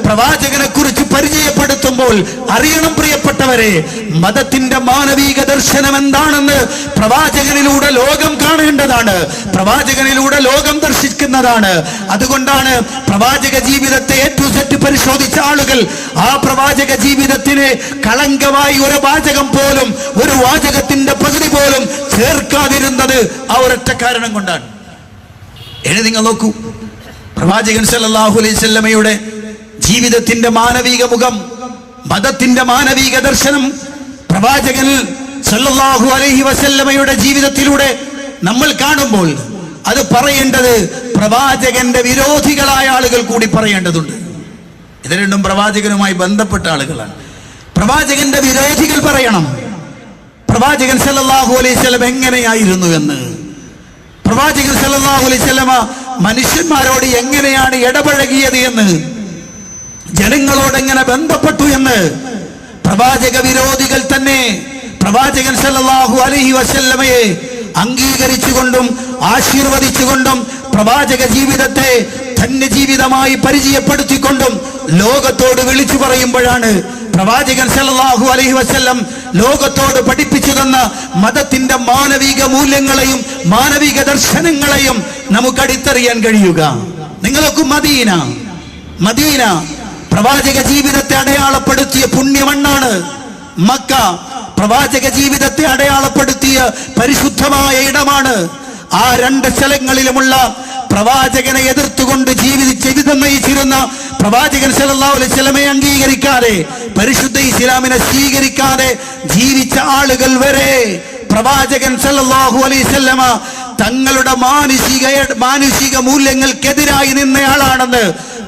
പ്രവാചകനെ കുറിച്ച് പരിചയപ്പെടുത്തുമ്പോൾ അറിയണം പ്രിയപ്പെട്ടവരെ, മതത്തിന്റെ മാനവിക ദർശനം എന്താണെന്ന് പ്രവാചകനിലൂടെ ലോകം കാണേണ്ടതാണ്, പ്രവാചകനിലൂടെ ലോകം ദർശിക്കുന്നതാണ്. അതുകൊണ്ടാണ് പ്രവാചക ജീവിതത്തെ A to Z പരിശോധിച്ച ആളുകൾ ആ പ്രവാചക ജീവിതത്തിന് കളങ്കമായി ഒരു വാചകം പോലും, ഒരു വാചകത്തിന്റെ പകുതി പോലും ചേർക്കാതിരുന്നത് ആ ഒരൊറ്റ കാരണം കൊണ്ടാണ്. നിങ്ങൾ നോക്കൂ, പ്രവാചകൻ സല്ലല്ലാഹു അലൈഹി വസല്ലമയുടെ ജീവിതത്തിന്റെ മാനവിക മുഖം, മതത്തിന്റെ മാനവിക ദർശനം പ്രവാചകൻ സല്ലല്ലാഹു അലൈഹി വസല്ലമയുടെ ജീവിതത്തിലൂടെ നമ്മൾ കാണുമ്പോൾ അത് പറയേണ്ടത് പ്രവാചകന്റെ വിരോധികളായ ആളുകൾ കൂടി പറയേണ്ടതുണ്ട്. ഇത് രണ്ടും പ്രവാചകനുമായി ബന്ധപ്പെട്ട ആളുകളാണ്. പ്രവാചകന്റെ വിരോധികൾ പറയണം പ്രവാചകൻ സല്ലല്ലാഹു അലൈഹി വസല്ലം എങ്ങനെയായിരുന്നു എന്ന്, പ്രവാചകൻ സല്ലല്ലാഹു അലൈഹി വസല്ലമ മനുഷ്യന്മാരോട് എങ്ങനെയാണ് ഇടപഴകിയത് എന്ന്, ജനങ്ങളോട് എങ്ങനെ ബന്ധപ്പെട്ടു എന്ന് പ്രവാചക വിരോധികൾ തന്നെ പ്രവാചകൻ സല്ലല്ലാഹു അലൈഹി വസല്ലമയെ അംഗീകരിച്ചുകൊണ്ടും ആശീർവദിച്ചുകൊണ്ടും പ്രവാചക ജീവിതത്തെ തന്നെ ജീവിതമായി പരിചയപ്പെടുത്തിക്കൊണ്ടും ലോകത്തോട് വിളിച്ചു പറയുമ്പോഴാണ് പ്രവാചകൻ സല്ലല്ലാഹു അലൈഹി വസല്ലം ലോകത്തോട് പഠിപ്പിച്ചു തന്ന മതത്തിന്റെ മാനവിക മൂല്യങ്ങളെയും മാനവിക ദർശനങ്ങളെയും നമുക്ക് അടുത്തറിയാൻ കഴിയുക. നിങ്ങൾക്ക് മദീന പ്രവാചക ജീവിതത്തെ അടയാളപ്പെടുത്തിയ പുണ്യമണ്ണാണ്. മക്ക പ്രവാചക ജീവിതത്തെ അടയാളപ്പെടുത്തിയ പരിശുദ്ധമായ ഇടമാണ്. ആ രണ്ട് സ്ഥലങ്ങളിലുമുള്ള പ്രവാചകനെ എതിർത്തുകൊണ്ട് ജീവിതം നയിച്ചിരുന്ന പ്രവാചകൻ സല്ലല്ലാഹു അലൈഹി വസല്ലമയെ അംഗീകരിക്കാതെ, പരിശുദ്ധ ഇസ്ലാമിനെ സ്വീകരിക്കാതെ ജീവിച്ച ആളുകൾ വരെ പ്രവാചകൻ സല്ലല്ലാഹു അലൈഹി വസല്ലമ തങ്ങളുടെ മാനുഷിക മൂല്യങ്ങൾക്കെതിരായി നിന്നയാളാണെന്ന്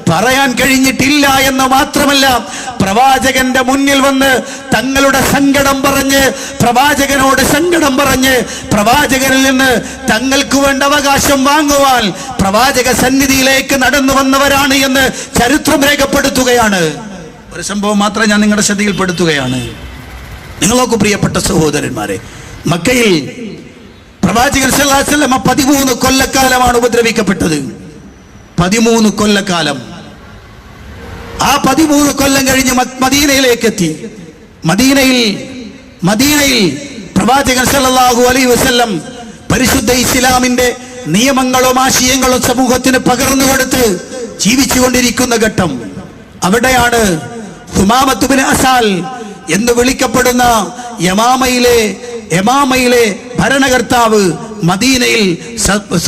പറയാൻ കഴിഞ്ഞിട്ടില്ല എന്ന് മാത്രമല്ല, പ്രവാചകന്റെ മുന്നിൽ വന്ന് തങ്ങളുടെ സങ്കടം പറഞ്ഞ് പ്രവാചകനോട് സങ്കടം പറഞ്ഞ് പ്രവാചകനിൽ നിന്ന് തങ്ങൾക്ക് വേണ്ട അവകാശം വാങ്ങുവാൻ പ്രവാചക സന്നിധിയിലേക്ക് നടന്നു വന്നവരാണ് എന്ന് ചരിത്രം രേഖപ്പെടുത്തുകയാണ്. ഒരു സംഭവം മാത്രം ഞാൻ നിങ്ങളുടെ ശ്രദ്ധയിൽപ്പെടുത്തുകയാണ്. നിങ്ങൾ നോക്കൂ പ്രിയപ്പെട്ട സഹോദരന്മാരെ, മക്കയിൽ പ്രവാചകൻ സല്ലല്ലാഹു അലൈഹി വസല്ലം 13 കൊല്ലക്കാലമാണ് ഉപദ്രവിക്കപ്പെട്ടത്. 13 കൊല്ലക്കാലം. ആ 13 കൊല്ലം കഴിഞ്ഞ് മദീനയിലേക്ക് എത്തി. മദീനയിൽ പ്രവാചകൻ സല്ലല്ലാഹു അലൈഹി വസല്ലം പരിശുദ്ധ ഇസ്ലാമിന്റെ നിയമങ്ങളും ആശയങ്ങളും സമൂഹത്തിന് പകർന്നു കൊടുത്ത് ജീവിച്ചുകൊണ്ടിരിക്കുന്ന ഘട്ടം. അവിടെയാണ് സുമാമത്ത് ബിൻ അസാൽ എന്ന് വിളിക്കപ്പെടുന്ന യമാമയിലെ ഭരണകർത്താവ് മദീനയിൽ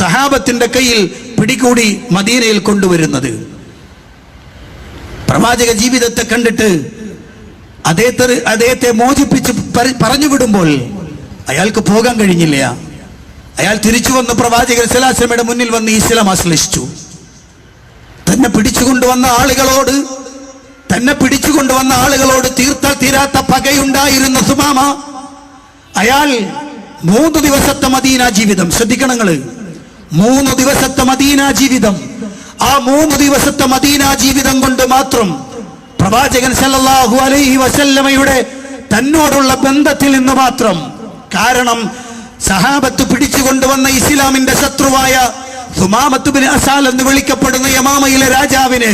സഹാബത്തിന്റെ കയ്യിൽ പിടികൂടി മദീനയിൽ കൊണ്ടുവരുന്നത്. പ്രവാചക ജീവിതത്തെ കണ്ടിട്ട് അദ്ദേഹത്തെ മോചിപ്പിച്ച് പറഞ്ഞു വിടുമ്പോൾ അയാൾക്ക് പോകാൻ കഴിഞ്ഞില്ല. അയാൾ തിരിച്ചു വന്ന് പ്രവാചകൻ സല്ലല്ലാഹു അലൈഹി വസല്ലമയുടെ മുന്നിൽ വന്ന് ഇസ്ലാം ആശ്ലേഷിച്ചു. തന്നെ പിടിച്ചുകൊണ്ടുവന്ന ആളുകളോട് തീർത്താൽ തീരാത്ത പകയുണ്ടായിരുന്ന സുമാമ, അയാൾ 3 ദിവസത്തെ മദീന ജീവിതം, ശ്രദ്ധിക്കണങ്ങള്, 3 ദിവസത്തെ മദീന ജീവിതം, ആ 3 ദിവസത്തെ മദീന ജീവിതം കൊണ്ട് മാത്രം പ്രവാചകൻ സല്ലല്ലാഹു അലൈഹി വസല്ലമയുടെ തന്നോടുള്ള ബന്ധത്തിൽ നിന്ന് മാത്രം, കാരണം സഹാബത്ത് പിടിച്ചുകൊണ്ടുവന്ന ഇസ്ലാമിന്റെ ശത്രുവായ സുമാമത്ത് ബിൻ അസാൽ എന്ന് വിളിക്കപ്പെടുന്ന യമാമയിലെ രാജാവിന്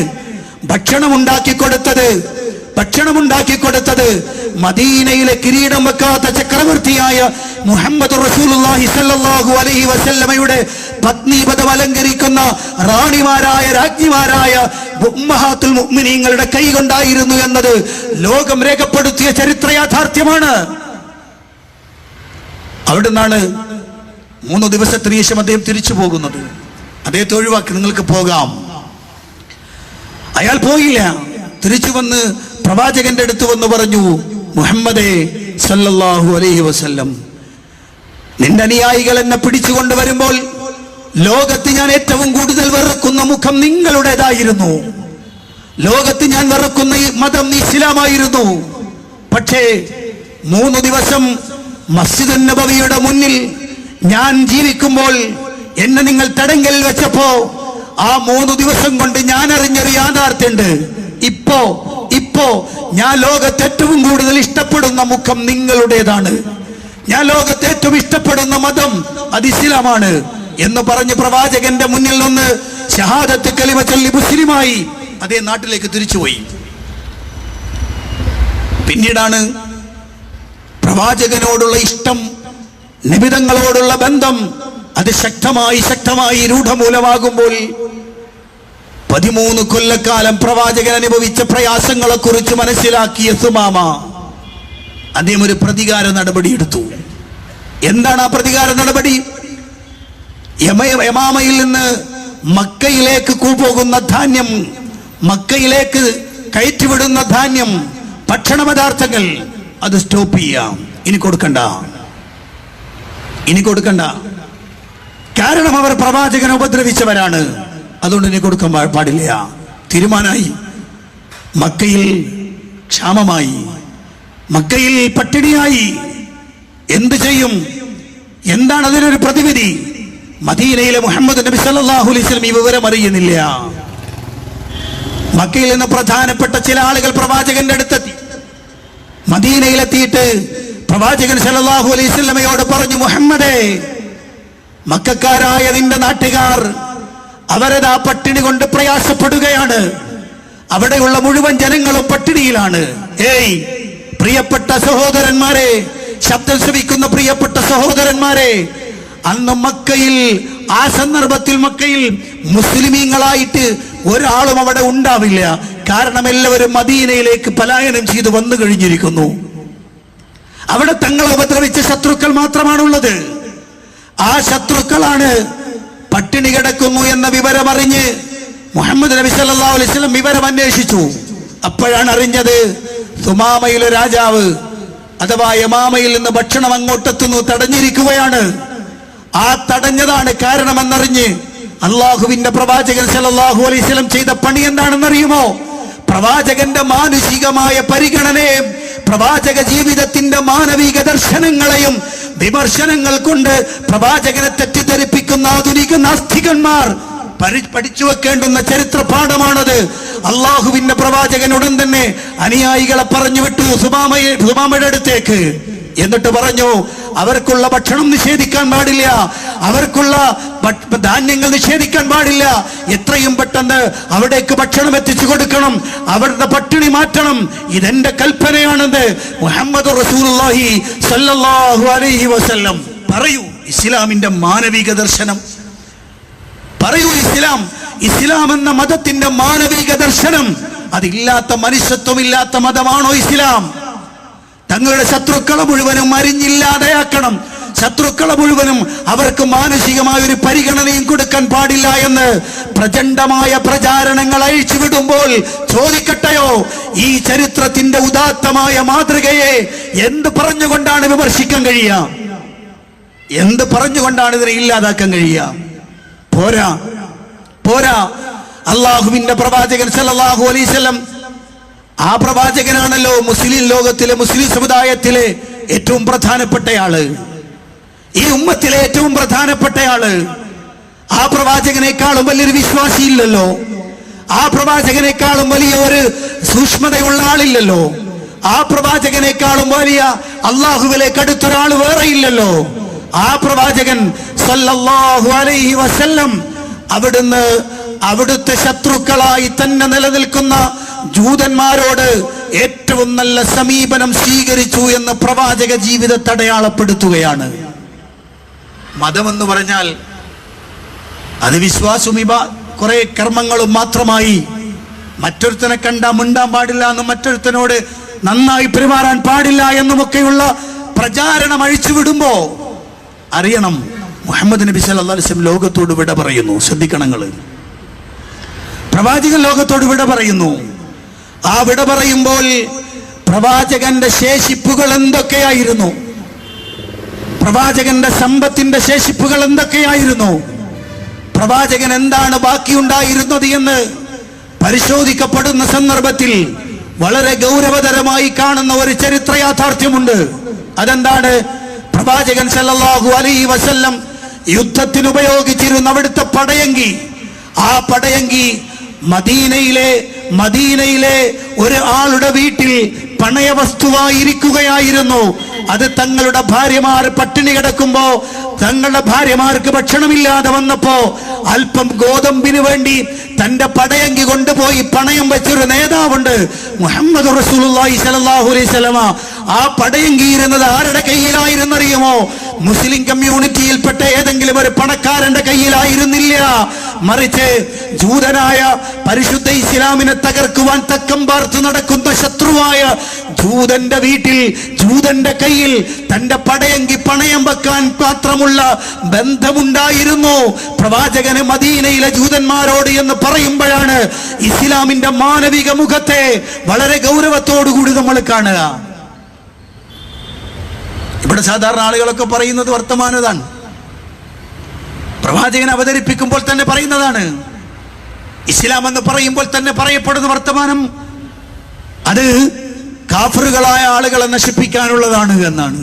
ഭക്ഷണമുണ്ടാക്കി കൊടുത്തത് മദീനയിലെ കിരീടം വെക്കാത്ത ചക്രവർത്തിയായ മുഹമ്മദ് റസൂലുള്ളാഹി സ്വല്ലല്ലാഹു അലൈഹി വസല്ലമയുടെ പത്നിപദം അലങ്കരിക്കുന്ന രാജ്ഞിമാരായ ഉമ്മഹാത്തുൽ മുഅ്മിനീങ്ങളുടെ കൈകൊണ്ടായിരുന്നു എന്നത് ലോകം രേഖപ്പെടുത്തിയ ചരിത്ര യാഥാർത്ഥ്യമാണ്. അവിടുന്നാണ് 3 ദിവസത്തിന് ശേഷം അദ്ദേഹം തിരിച്ചു പോകുന്നത്. അദ്ദേഹത്തെ ഒഴിവാക്കി, നിങ്ങൾക്ക് പോകാം. അയാൾ പോയില്ല. തിരിച്ചു വന്ന് പ്രവാചകന്റെ അടുത്ത് വന്ന് പറഞ്ഞു, മുഹമ്മദേ സല്ലല്ലാഹു അലൈഹി വസല്ലം, നിന്റെ അനുയായികൾ എന്നെ പിടിച്ചുകൊണ്ട് വരുമ്പോൾ ലോകത്ത് ഞാൻ ഏറ്റവും കൂടുതൽ വെറുക്കുന്ന മുഖം നിങ്ങളുടേതായിരുന്നു. ലോകത്ത് ഞാൻ വെറുക്കുന്ന ഈ മതം ഇസ്ലാമായിരുന്നു. പക്ഷേ 3 ദിവസം മസ്ജിദ് നബവിയുടെ മുന്നിൽ ഞാൻ ജീവിക്കുമ്പോൾ എന്നെ നിങ്ങൾ തടങ്കലിൽ വെച്ചപ്പോ ആ 3 ദിവസം കൊണ്ട് ഞാൻ അറിഞ്ഞൊരു യാഥാർത്ഥ്യമുണ്ട്. ഇപ്പോ ഞാൻ ലോകത്ത് ഏറ്റവും കൂടുതൽ ഇഷ്ടപ്പെടുന്ന മുഖം നിങ്ങളുടേതാണ്. ഞാൻ ലോകത്ത് ഏറ്റവും ഇഷ്ടപ്പെടുന്ന മതം അത് ഇസ്ലാമാണ് എന്ന് പറഞ്ഞ് പ്രവാചകന്റെ മുന്നിൽ നിന്ന് ഷഹാദത്ത് കലിമ ചൊല്ലി മുസ്ലിമായി അതേ നാട്ടിലേക്ക് തിരിച്ചുപോയി. പിന്നീടാണ് പ്രവാചകനോടുള്ള ഇഷ്ടം, നിബിതങ്ങളോടുള്ള ബന്ധം അത് ശക്തമായി രൂഢമൂലമാകുമ്പോൾ 13 കൊല്ലക്കാലം പ്രവാചകൻ അനുഭവിച്ച പ്രയാസങ്ങളെ കുറിച്ച് മനസ്സിലാക്കിയ സുമാമ അദ്ദേഹം ഒരു പ്രതികാര നടപടി എടുത്തു. എന്താണ് ആ പ്രതികാര നടപടി? യമാമയിൽ നിന്ന് മക്കയിലേക്ക് പോകുന്ന ധാന്യം, മക്കയിലേക്ക് കയറ്റിവിടുന്ന ധാന്യം, ഭക്ഷണ പദാർത്ഥങ്ങൾ അത് സ്റ്റോപ്പ് ചെയ്യാം. ഇനി കൊടുക്കണ്ട. കാരണം അവർ പ്രവാചകനെ ഉപദ്രവിച്ചവരാണ്. അതുകൊണ്ട് ഇനി കൊടുക്കാൻ പാടില്ല. തീരുമാനമായി. മക്കയിൽ ക്ഷാമമായി, മക്കയിൽ പട്ടിണിയായി. എന്ത് ചെയ്യും? എന്താണ് അതിനൊരു പ്രതിവിധി? മദീനയിലെ മുഹമ്മദ് നബി സല്ലല്ലാഹു അലൈഹി വസല്ലം ഈ വിവരം അറിയുന്നില്ല. മക്കയിൽ നിന്ന് പ്രധാനപ്പെട്ട ചില ആളുകൾ പ്രവാചകന്റെ അടുത്തെത്തി. മദീനയിലെത്തിയിട്ട് പ്രവാചകൻ സല്ലല്ലാഹു അലൈഹി വസല്ലമയോട് പറഞ്ഞു, മുഹമ്മദേ, മക്കക്കാരായ നിന്റെ നാട്ടുകാർ അവരതാ പട്ടിണി കൊണ്ട് പ്രയാസപ്പെടുകയാണ്. അവിടെയുള്ള മുഴുവൻ ജനങ്ങളും പട്ടിണിയിലാണ്. ഏയ് പ്രിയപ്പെട്ട സഹോദരന്മാരെ, ശബ്ദം ശ്രവിക്കുന്ന പ്രിയപ്പെട്ട സഹോദരന്മാരെ, അന്ന് മക്കയിൽ, ആ സന്ദർഭത്തിൽ മക്കയിൽ മുസ്ലിമീങ്ങളായിട്ട് ഒരാളും അവിടെ ഉണ്ടാവില്ല. കാരണം എല്ലാവരും മദീനയിലേക്ക് പലായനം ചെയ്ത് വന്നു കഴിഞ്ഞിരിക്കുന്നു. അവിടെ തങ്ങളെ ഉപദ്രവിച്ച ശത്രുക്കൾ മാത്രമാണുള്ളത്. ആ ശത്രുക്കളാണ് പട്ടിണി കിടക്കുന്നു എന്ന വിവരം അറിഞ്ഞ് മുഹമ്മദ് നബി സല്ലല്ലാഹു അലൈഹി വസല്ലം വിവരം അന്വേഷിച്ചു. അപ്പോഴാണ് അറിഞ്ഞത് സുമാമയിലെ രാജാവ് അഥവാ യമാമയിൽ നിന്ന് ഭക്ഷണം അങ്ങോട്ടെത്തുന്നു, തടഞ്ഞിരിക്കുകയാണ്. ആ തടഞ്ഞതാണ് കാരണമെന്നറിഞ്ഞ് അള്ളാഹുവിന്റെ പ്രവാചകൻ സല്ലല്ലാഹു അലൈഹി വസല്ലം ചെയ്ത പണി എന്താണെന്നറിയുമോ? പ്രവാചകന്റെ മാനുഷികമായ പരിഗണനയും പ്രവാചക ജീവിതത്തിന്റെ മാനവിക ദർശനങ്ങളെയും വിമർശനങ്ങൾ കൊണ്ട് പ്രവാചകനെ തെറ്റിദ്ധരിപ്പിക്കുന്ന ആധുനിക നാസ്തികന്മാർ പഠിച്ചു വെക്കേണ്ടുന്ന ചരിത്ര പാഠമാണത്. അള്ളാഹുവിന്റെ പ്രവാചകൻ ഉടൻ തന്നെ അനുയായികളെ പറഞ്ഞു വിട്ടു സുമാമയുടെ അടുത്തേക്ക്. എന്നിട്ട് പറഞ്ഞു, അവർക്കുള്ള ഭക്ഷണം നിഷേധിക്കാൻ പാടില്ല, അവർക്കുള്ള ധാന്യങ്ങൾ നിഷേധിക്കാൻ പാടില്ല. എത്രയും പെട്ടെന്ന് അവിടേക്ക് ഭക്ഷണം എത്തിച്ചു കൊടുക്കണം, അവരുടെ പട്ടിണി മാറ്റണം. ഇതെന്റെ കൽപ്പനയാണെന്ന് മുഹമ്മദ് റസൂലുള്ളാഹി സ്വല്ലല്ലാഹു അലൈഹി വസല്ലം. പറയൂ ഇസ്ലാമിന്റെ മാനവിക ദർശനം, പറയൂ ഇസ്ലാം എന്ന മതത്തിന്റെ മാനവിക ദർശനം. അതില്ലാത്ത, മനുഷ്യത്വമില്ലാത്ത മതമാണോ ഇസ്ലാം? തങ്ങളുടെ ശത്രുക്കളെ മുഴുവനും അരിഞ്ഞില്ലാതെയാക്കണം, ശത്രുക്കളെ മുഴുവനും അവർക്ക് മാനസികമായ ഒരു പരിഗണനയും കൊടുക്കാൻ പാടില്ല എന്ന് പ്രചണ്ഡമായ പ്രചാരണങ്ങൾ അഴിച്ചുവിടുമ്പോൾ ചോദിക്കട്ടെയോ, ഈ ചരിത്രത്തിന്റെ ഉദാത്തമായ മാതൃകയെ എന്ത് പറഞ്ഞുകൊണ്ടാണ് വിമർശിക്കാൻ കഴിയുക? എന്ത് പറഞ്ഞുകൊണ്ടാണ് ഇതിനെ ഇല്ലാതാക്കാൻ കഴിയുക? പോരാ. അള്ളാഹുവിന്റെ പ്രവാചകൻ സല്ലല്ലാഹു അലൈഹി വസല്ലം, ആ പ്രവാചകനാണല്ലോ മുസ്ലിം ലോകത്തിലെ, മുസ്ലിം സമുദായത്തിലെ ഏറ്റവും പ്രധാനപ്പെട്ടയാള്, ഈ ഉമ്മത്തിലെ ഏറ്റവും പ്രധാനപ്പെട്ടയാള്. ആ പ്രവാചകനേക്കാളും വലിയൊരു വിശ്വാസി ഇല്ലല്ലോ, ആ പ്രവാചകനേക്കാളും വലിയ ഒരു സൂക്ഷ്മതയുള്ള ആളില്ലല്ലോ, ആ പ്രവാചകനേക്കാളും വലിയ അള്ളാഹുവിലേക്ക് അടുത്തൊരാൾ വേറെ ഇല്ലല്ലോ. ആ പ്രവാചകൻ സല്ലല്ലാഹു അലൈഹി വസല്ലം അവിടുത്തെ ശത്രുക്കളായി തന്നെ നിലനിൽക്കുന്ന ജൂതന്മാരോട് ഏറ്റവും നല്ല സമീപനം സ്വീകരിച്ചു എന്ന് പ്രവാചക ജീവിതത്തെ അടയാളപ്പെടുത്തുകയാണ്. മതമെന്ന് പറഞ്ഞാൽ അത് വിശ്വാസവും കുറെ കർമ്മങ്ങളും മാത്രമായി, മറ്റൊരുത്തനെ കണ്ടാൽ മിണ്ടാൻ പാടില്ല എന്നും മറ്റൊരുത്തനോട് നന്നായി പെരുമാറാൻ പാടില്ല എന്നുമൊക്കെയുള്ള പ്രചാരണം അഴിച്ചുവിടുമ്പോ അറിയണം, മുഹമ്മദ് നബി സല്ലല്ലാഹു അലൈഹി വസല്ലം ലോകത്തോട് വിട പറയുന്നു. ശ്രദ്ധിക്കണങ്ങൾ, പ്രവാചകൻ ലോകത്തോട് വിട പറയുന്നു. ആ വിട പറയുമ്പോൾ പ്രവാചകന്റെ ശേഷിപ്പുകൾ എന്തൊക്കെയായിരുന്നു, പ്രവാചകന്റെ സമ്പത്തിന്റെ ശേഷിപ്പുകൾ എന്തൊക്കെയായിരുന്നു, പ്രവാചകൻ എന്താണ് ബാക്കിയുണ്ടായിരുന്നത് എന്ന് പരിശോധിക്കപ്പെടുന്ന സന്ദർഭത്തിൽ വളരെ ഗൗരവതരമായി കാണുന്ന ഒരു ചരിത്ര യാഥാർത്ഥ്യമുണ്ട്. അതെന്താണ്? പ്രവാചകൻ സല്ലല്ലാഹു അലൈഹി വസല്ലം യുദ്ധത്തിന് ഉപയോഗിച്ചിരുന്ന അവിടുത്തെ പടയങ്കി, ആ പടയങ്കി മദീനയിലെ ഒരു ആളുടെ വീട്ടിൽ പണയവസ്തുവായിരിക്കുകയായിരുന്നു. അത് തങ്ങളുടെ ഭാര്യമാർ പട്ടിണി കിടക്കുമ്പോ, തങ്ങളുടെ ഭാര്യമാർക്ക് ഭക്ഷണമില്ലാതെ വന്നപ്പോ അല്പം ഗോതമ്പിന് വേണ്ടി തന്റെ പടയങ്കി കൊണ്ടുപോയി പണയം വെച്ചൊരു നേതാവുണ്ട്, മുഹമ്മദ് റസൂലുള്ളാഹി സ്വല്ലല്ലാഹു അലൈഹി വസല്ലം. ആ പടയങ്കി ഇരുന്നത് ആരുടെ കയ്യിലായിരുന്നറിയുമോ? മുസ്ലിം കമ്മ്യൂണിറ്റിയിൽപ്പെട്ട ഏതെങ്കിലും ഒരു പണക്കാരന്റെ കയ്യിലായിരുന്നില്ല. മറിച്ച് ജൂതനായ പരിശുദ്ധ ഇസ്ലാമിനെ തകർക്കുവാൻ തക്കം പാർത്ത് നടക്കുന്ന ശത്രുവായ ജൂതന്റെ വീട്ടിൽ, ജൂതന്റെ കയ്യിൽ തന്റെ പടയങ്കി പണയം വെക്കാൻ മാത്രമുള്ള ബന്ധമുണ്ടായിരുന്നു പ്രവാചകന് മദീനയിലെ ജൂതന്മാരോട് എന്ന് പറയുമ്പോഴാണ് ഇസ്ലാമിന്റെ മാനവിക മുഖത്തെ വളരെ ഗൗരവത്തോടുകൂടി നമ്മൾ കാണുക. ഇവിടെ സാധാരണ ആളുകളൊക്കെ പറയുന്നത് വർത്തമാനതാണ്, പ്രവാചകൻ അവതരിപ്പിക്കുമ്പോൾ തന്നെ പറയുന്നതാണ്. ഇസ്ലാം എന്ന് പറയുമ്പോൾ തന്നെ പറയപ്പെടുന്ന വർത്തമാനം അത് കാഫിറുകളായ ആളുകളെ നശിപ്പിക്കാനുള്ളതാണ് എന്നാണ്.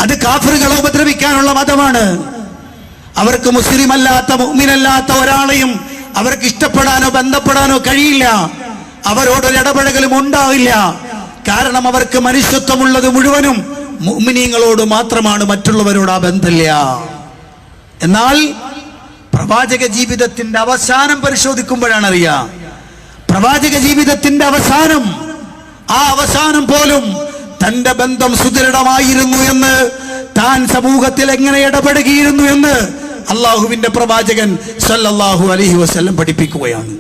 അത് കാഫിറുകളെ ഉപദ്രവിക്കാനുള്ള മതമാണ്. അവർക്ക് മുസ്ലിം അല്ലാത്ത, മുഅ്മിനല്ലാത്ത ഒരാളെയും അവർക്ക് ഇഷ്ടപ്പെടാനോ ബന്ധപ്പെടാനോ കഴിയില്ല. അവരോടൊരു ഇടപഴകലും ഉണ്ടാവില്ല. കാരണം അവർക്ക് മനുഷ്യത്വമുള്ളത് മുഴുവനും മുഅ്മിനീങ്ങളോട് മാത്രമാണ്, മറ്റുള്ളവരോട് ആ ബന്ധമില്ല. എന്നാൽ പ്രവാചക ജീവിതത്തിന്റെ അവസാനം പരിശോധിക്കുമ്പോഴാണ് അറിയാം, പ്രവാചക ജീവിതത്തിന്റെ അവസാനം, ആ അവസാനം പോലും തന്റെ ബന്ധം സുദൃഢമായിരുന്നു എന്ന്, താൻ സമൂഹത്തിൽ എങ്ങനെ ഇടപെടുകയിരുന്നു എന്ന് അള്ളാഹുവിന്റെ പ്രവാചകൻ സല്ലല്ലാഹു അലൈഹി വസല്ലം പഠിപ്പിക്കുകയാണ്.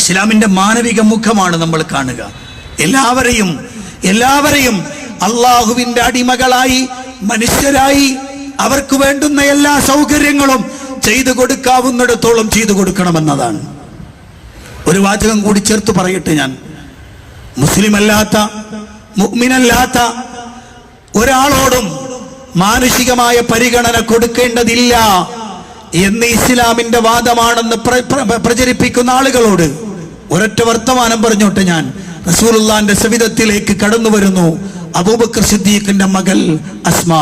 ഇസ്ലാമിന്റെ മാനവിക മുഖമാണ് നമ്മൾ കാണുക. എല്ലാവരെയും അള്ളാഹുവിന്റെ അടിമകളായി, മനുഷ്യരായി അവർക്ക് വേണ്ടുന്ന എല്ലാ സൗകര്യങ്ങളും ചെയ്തു കൊടുക്കാവുന്നിടത്തോളം ചെയ്തു കൊടുക്കണമെന്നതാണ്. ഒരു വാചകം കൂടി ചേർത്ത് പറയട്ടെ ഞാൻ. മുസ്ലിം അല്ലാത്ത, മുഅ്മിനല്ലാത്ത ഒരാളോടും മാനുഷികമായ പരിഗണന കൊടുക്കേണ്ടതില്ല എന്ന് ഇസ്ലാമിന്റെ വാദമാണെന്ന് പ്രചരിപ്പിക്കുന്ന ആളുകളോട് ഒരൊറ്റ വർത്തമാനം പറഞ്ഞോട്ടെ ഞാൻ. റസൂലുള്ളാഹിന്റെ സവിധത്തിലേക്ക് കടന്നു വരുന്നു അബൂബക്കർ സിദ്ദീഖിന്റെ മകൾ അസ്മാ.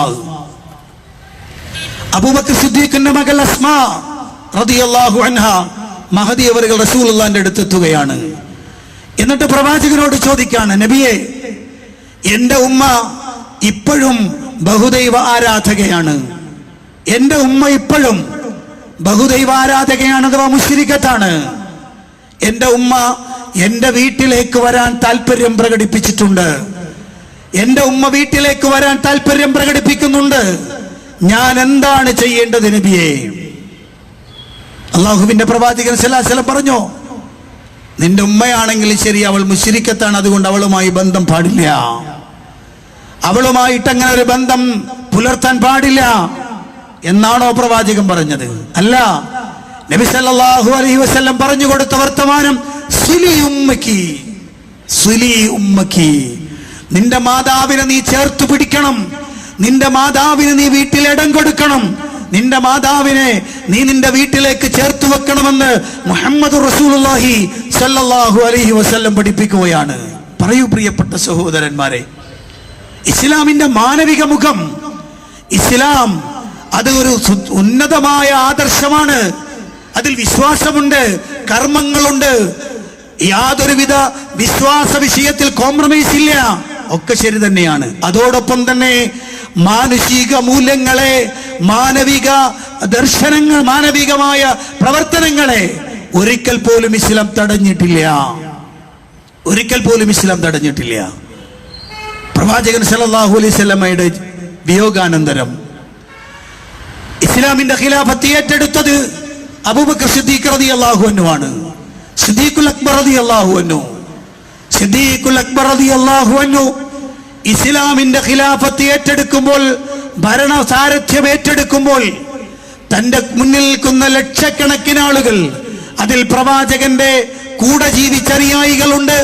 അബൂബക്കർ സിദ്ദീഖിന്റെ മകൾ അസ്മാ റളിയല്ലാഹു അൻഹ മഹദി അവர்கள் റസൂലുള്ളാഹിന്റെ അടുത്തെത്തുകയാണ്. എന്നിട്ട് പ്രവാചകനോട് ചോദിക്കാണ്, നബിയെ, എന്റെ ഉമ്മ ഇപ്പോഴും ബഹുദൈവ ആരാധകയാണ്. എന്റെ ഉമ്മ ഇപ്പോഴും ബഹുദൈവ ആരാധകയാണ്, അഥവാ മുശ്രിക്കത്താണ്. എന്റെ ഉമ്മ എന്റെ വീട്ടിലേക്ക് വരാൻ താല്പര്യം പ്രകടിപ്പിച്ചിട്ടുണ്ട്. എന്റെ ഉമ്മ വീട്ടിലേക്ക് വരാൻ താല്പര്യം പ്രകടിപ്പിക്കുന്നുണ്ട്. ഞാൻ എന്താണ് ചെയ്യേണ്ടത് നബിയെ? അള്ളാഹുവിന്റെ പ്രവാചകൻ സല്ലല്ലാഹു അലൈഹി വസല്ലം പറഞ്ഞു, നിന്റെ ഉമ്മയാണെങ്കിൽ ശരി, അവൾ മുശ്രിക്കത്താണ്, അതുകൊണ്ട് അവളുമായി ബന്ധം പാടില്ല. അവളുമായിട്ട് അങ്ങനെ ഒരു ബന്ധം പുലർത്താൻ പാടില്ല എന്നാണോ പ്രവാചകൻ പറഞ്ഞത്? അല്ല. നബി സല്ലല്ലാഹു അലൈഹി വസല്ലം പറഞ്ഞു കൊടുത്ത വർത്തമാനം, സുലി ഉമ്മക്കി, സുലി ഉമ്മക്കി, നിന്റെ മാതാവിനെ നീ ചേർത്ത് പിടിക്കണം, നിന്റെ മാതാവിന് നീ വീട്ടിൽ ഇടം കൊടുക്കണം, നിന്റെ മാതാവിനെ നീ നിന്റെ വീട്ടിലേക്ക് ചേർത്ത് വെക്കണമെന്ന് മുഹമ്മദ് റസൂലുള്ളാഹി സ്വല്ലല്ലാഹു അലൈഹി വസല്ലം പഠിപ്പിക്കുകയാണ്. പറയൂ പ്രിയപ്പെട്ട സഹോദരന്മാരെ, ഇസ്ലാമിന്റെ മാനവിക മുഖം, ഇസ്ലാം അത് ഒരു ഉന്നതമായ ആദർശമാണ്. അതിൽ വിശ്വാസമുണ്ട്, കർമ്മങ്ങളുണ്ട്, യാതൊരുവിധ വിശ്വാസ വിഷയത്തിൽ കോംപ്രമൈസ് ഇല്ല, ഒക്കെ ശരി തന്നെയാണ്. അതോടൊപ്പം തന്നെ മാനുഷിക മൂല്യങ്ങളെ, മാനവിക ദർശനങ്ങൾ, മാനവികമായ പ്രവർത്തനങ്ങളെ ഒരിക്കൽ പോലും ഇസ്ലാം തടഞ്ഞിട്ടില്ല, ഒരിക്കൽ പോലും ഇസ്ലാം തടഞ്ഞിട്ടില്ല. പ്രവാചകൻ സല്ലല്ലാഹു അലൈഹി വസല്ലമയുടെ വിയോഗാനന്തരം ഇസ്ലാമിന്റെ ഖിലാഫത്ത് ഏറ്റെടുത്തത് അബൂബക്കർ സിദ്ദീഖ് റളിയല്ലാഹു അൻഹു ആണ്. സിദ്ദീഖുൽ അക്ബർ റളിയല്ലാഹു അൻഹു, സിദ്ദീഖുൽ അക്ബർ റളിയല്ലാഹു അൻഹു ഇസ്ലാമിന്റെ ഖിലാഫത്ത് ഏറ്റെടുക്കുമ്പോൾ ഭരണസാരഥ്യം ഏറ്റെടുക്കുമ്പോൾ തന്റെ മുന്നിൽ നിൽക്കുന്ന ലക്ഷക്കണക്കിന് ആളുകൾ, അതിൽ പ്രവാചകന്റെ കൂടെ ജീവിച്ച അനുയായികളുണ്ട്,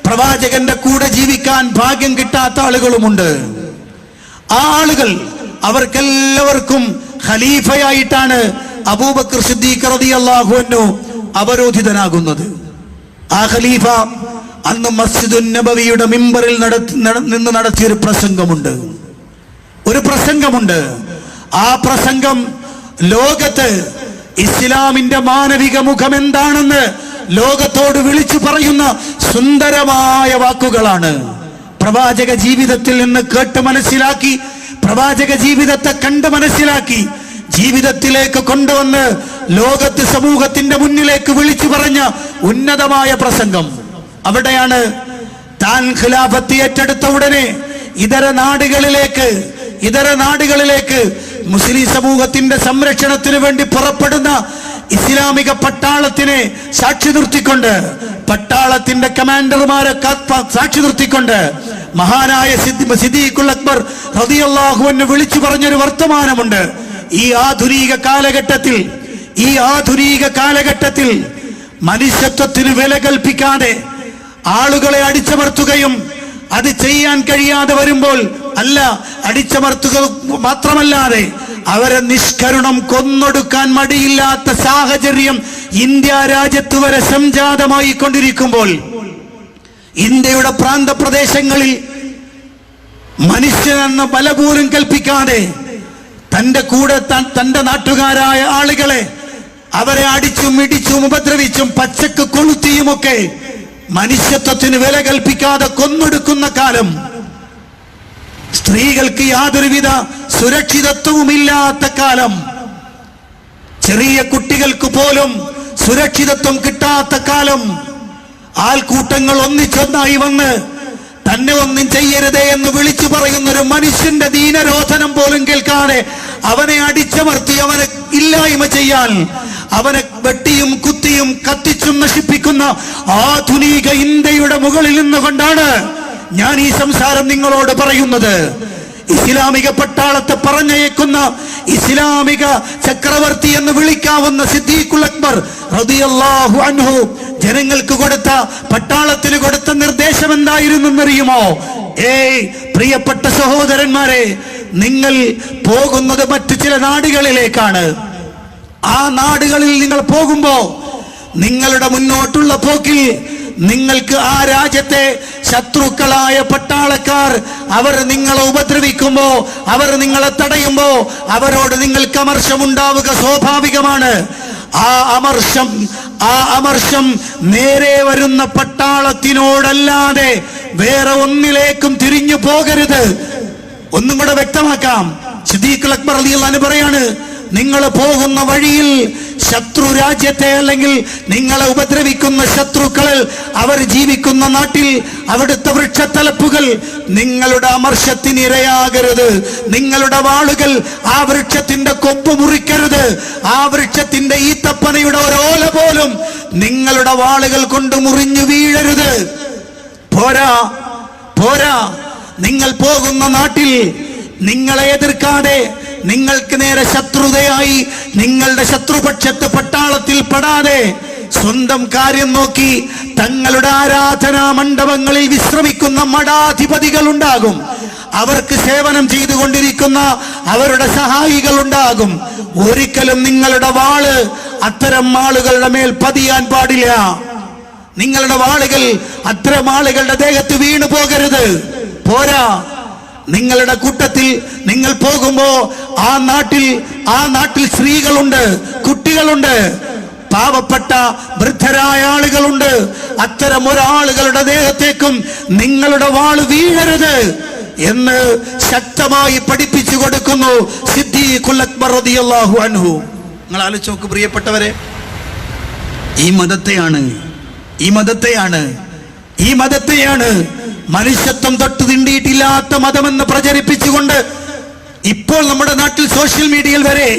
പ്രവാചകന്റെ കൂടെ ജീവിക്കാൻ ഭാഗ്യം കിട്ടാത്ത ആളുകളുമുണ്ട്. ആ ആളുകൾ അവർക്കെല്ലാവർക്കും ഖലീഫയായിട്ടാണ് അബൂബക്കർ സിദ്ദീഖ് റളിയല്ലാഹു അൻഹു അവരോധിതനാകുന്നത്. ആ ഖലീഫ അന്ന് മസ്ജിദുൻ നബവിയുടെ മിമ്പറിൽ നിന്ന് നടത്തിയൊരു പ്രസംഗമുണ്ട്. ആ പ്രസംഗം ലോകത്ത് ഇസ്ലാമിന്റെ മാനവിക മുഖം എന്താണെന്ന് ലോകത്തോട് വിളിച്ചു പറയുന്ന സുന്ദരമായ വാക്കുകളാണ്. പ്രവാചക ജീവിതത്തിൽ നിന്ന് കേട്ട് മനസ്സിലാക്കി, പ്രവാചക ജീവിതത്തെ കണ്ട് മനസ്സിലാക്കി ജീവിതത്തിലേക്ക് കൊണ്ടുവന്ന് ലോകത്ത് സമൂഹത്തിന്റെ മുന്നിലേക്ക് വിളിച്ചു പറഞ്ഞ ഉന്നതമായ പ്രസംഗം. അവിടെയാണ് താൻ ഖിലാഫത്ത് ഏറ്റെടുത്ത ഉടനെ ഇതര നാടുകളിലേക്ക് മുസ്ലിം സമൂഹത്തിന്റെ സംരക്ഷണത്തിന് വേണ്ടി പുറപ്പെടുന്ന ഇസ്ലാമിക പട്ടാളത്തിനെ സാക്ഷി നിർത്തിക്കൊണ്ട്, പട്ടാളത്തിന്റെ കമാൻഡർമാരെ സാക്ഷി നിർത്തിക്കൊണ്ട് മഹാനായ സിദ്ദീഖുൽ അക്ബർ റളിയല്ലാഹു അൻഹു വിളിച്ചു പറഞ്ഞൊരു വർത്തമാനമുണ്ട്. ഈ ആധുനിക കാലഘട്ടത്തിൽ മനുഷ്യത്വത്തിന് വില കൽപ്പിക്കാതെ ആളുകളെ അടിച്ചമർത്തുകയും അത് ചെയ്യാൻ കഴിയാതെ വരുമ്പോൾ അടിച്ചമർത്തുക മാത്രമല്ലാതെ അവരെ നിഷ്കരുണം കൊന്നൊടുക്കാൻ മടിയില്ലാത്ത സാഹചര്യം ഇന്ത്യ രാജ്യത്ത് വരെ സംജാതമായി കൊണ്ടിരിക്കുമ്പോൾ, ഇന്ത്യയുടെ പ്രാന്തപ്രദേശങ്ങളിൽ മനുഷ്യനെന്ന ബല പോലും കൽപ്പിക്കാതെ തന്റെ കൂടെ തന്റെ നാട്ടുകാരായ ആളുകളെ അവരെ അടിച്ചും ഇടിച്ചും ഉപദ്രവിച്ചും പച്ചക്ക് കൊളുത്തിയുമൊക്കെ മനുഷ്യത്വത്തിന് വില കൽപ്പിക്കാതെ കൊന്നൊടുക്കുന്ന കാലം, സ്ത്രീകൾക്ക് യാതൊരുവിധ സുരക്ഷിതത്വവുമില്ലാത്ത കാലം, ചെറിയ കുട്ടികൾക്ക് പോലും സുരക്ഷിതത്വം കിട്ടാത്ത കാലം, ആൾക്കൂട്ടങ്ങൾ ഒന്നിച്ചൊന്നായി വന്ന് തന്നെ ഒന്നും ചെയ്യരുതേ എന്ന് വിളിച്ചു പറയുന്ന ഒരു മനുഷ്യന്റെ ദീനരോധനം പോലും കേൾക്കാതെ അവനെ അടിച്ചമർത്തി അവനെ ഇല്ലായ്മ ചെയ്യാൻ, അവനെ വെട്ടിയും കുത്തിയും കത്തിച്ചും നശിപ്പിക്കുന്ന ആധുനിക ഇന്ത്യയുടെ മുകളിൽ നിന്നുകൊണ്ടാണ് ഞാൻ ഈ സംസാരം നിങ്ങളോട് പറയുന്നത്. ഇസ്ലാമിക പട്ടാളത്തെ പറഞ്ഞയക്കുന്ന ഇസ്ലാമിക ചക്രവർത്തി എന്ന് വിളിക്കാവുന്ന സിദ്ദീഖുൽ അക്ബർ റളിയല്ലാഹു അൻഹു പട്ടാളത്തിന് കൊടുത്ത നിർദ്ദേശം എന്തായിരുന്നെന്നറിയുമോ? പ്രിയപ്പെട്ട സഹോദരന്മാരെ, നിങ്ങൾ പോകുന്നത് മറ്റു ചില നാടുകളിലേക്കാണ്. ആ നാടുകളിൽ നിങ്ങൾ പോകുമ്പോ നിങ്ങളുടെ മുന്നോട്ടുള്ള പോക്കിൽ നിങ്ങൾക്ക് ആ രാജ്യത്തെ ശത്രുക്കളായ പട്ടാളക്കാർ അവർ നിങ്ങളെ ഉപദ്രവിക്കുമ്പോ, അവർ നിങ്ങളെ തടയുമ്പോ അവരോട് നിങ്ങൾക്ക് അമർഷമുണ്ടാവുക സ്വാഭാവികമാണ്. ആ അമർഷം നേരെ വരുന്ന പട്ടാളത്തിനോടല്ലാതെ വേറെ ഒന്നിലേക്കും തിരിഞ്ഞു പോകരുത്. ഒന്നും കൂടെ വ്യക്തമാക്കാം. സിദ്ദീഖുൽ അക്ബർ റളിയല്ലാഹു അൻഹു പറയാണ്, നിങ്ങൾ പോകുന്ന വഴിയിൽ ശത്രു രാജ്യത്തെ അല്ലെങ്കിൽ നിങ്ങളെ ഉപദ്രവിക്കുന്ന ശത്രുക്കൾ അവർ ജീവിക്കുന്ന നാട്ടിൽ അവിടുത്തെ വൃക്ഷത്തലപ്പുകൾ നിങ്ങളുടെ അമർഷത്തിന് ഇരയാകരുത്. നിങ്ങളുടെ വാളുകൾ ആ വൃക്ഷത്തിന്റെ കൊമ്പ് മുറിക്കരുത്. ആ വൃക്ഷത്തിന്റെ ഈത്തപ്പനയുടെ ഒരോല പോലും നിങ്ങളുടെ വാളുകൾ കൊണ്ട് മുറിഞ്ഞു വീഴരുത്. പോരാ, നിങ്ങൾ പോകുന്ന നാട്ടിൽ നിങ്ങളെ എതിർക്കാതെ നിങ്ങൾക്ക് നേരെ ശത്രുതയായി നിങ്ങളുടെ ശത്രുപക്ഷത്ത് പട്ടാളത്തിൽ പെടാതെ സ്വന്തം കാര്യം നോക്കി തങ്ങളുടെ ആരാധനാ മണ്ഡപങ്ങളിൽ വിശ്രമിക്കുന്ന മഠാധിപതികൾ ഉണ്ടാകും. അവർക്ക് സേവനം ചെയ്തുകൊണ്ടിരിക്കുന്ന അവരുടെ സഹായികൾ ഉണ്ടാകും. ഒരിക്കലും നിങ്ങളുടെ വാള് അത്തരം ആളുകളുടെ മേൽ പതിയാൻ പാടില്ല. നിങ്ങളുടെ വാളുകൾ അത്തരം ആളുകളുടെ ദേഹത്ത് വീണു പോകരുത്. പോരാ, നിങ്ങളുടെ കൂട്ടത്തിൽ നിങ്ങൾ പോകുമ്പോ ആ നാട്ടിൽ സ്ത്രീകളുണ്ട്, കുട്ടികളുണ്ട്, പാവപ്പെട്ട വൃദ്ധരായ ആളുകളുണ്ട്. അത്തരം ഒരാളുകളുടെ ദേഹത്തേക്കും നിങ്ങളുടെ വാള് വീഴരുത് എന്ന് ശക്തമായി പഠിപ്പിച്ചു കൊടുക്കുന്നു സിദ്ദീഖുൽ അക്ബർ റളിയല്ലാഹു അൻഹു. നിങ്ങൾ ആലോചിച്ച് നോക്ക് പ്രിയപ്പെട്ടവരെ, ഈ മതത്തെയാണ് മനുഷ്യത്വം തൊട്ട് തിണ്ടിയിട്ടില്ലാത്ത മതമെന്ന് പ്രചരിപ്പിച്ചുകൊണ്ട് ഇപ്പോൾ നമ്മുടെ നാട്ടിൽ സോഷ്യൽ മീഡിയയിൽ വരെ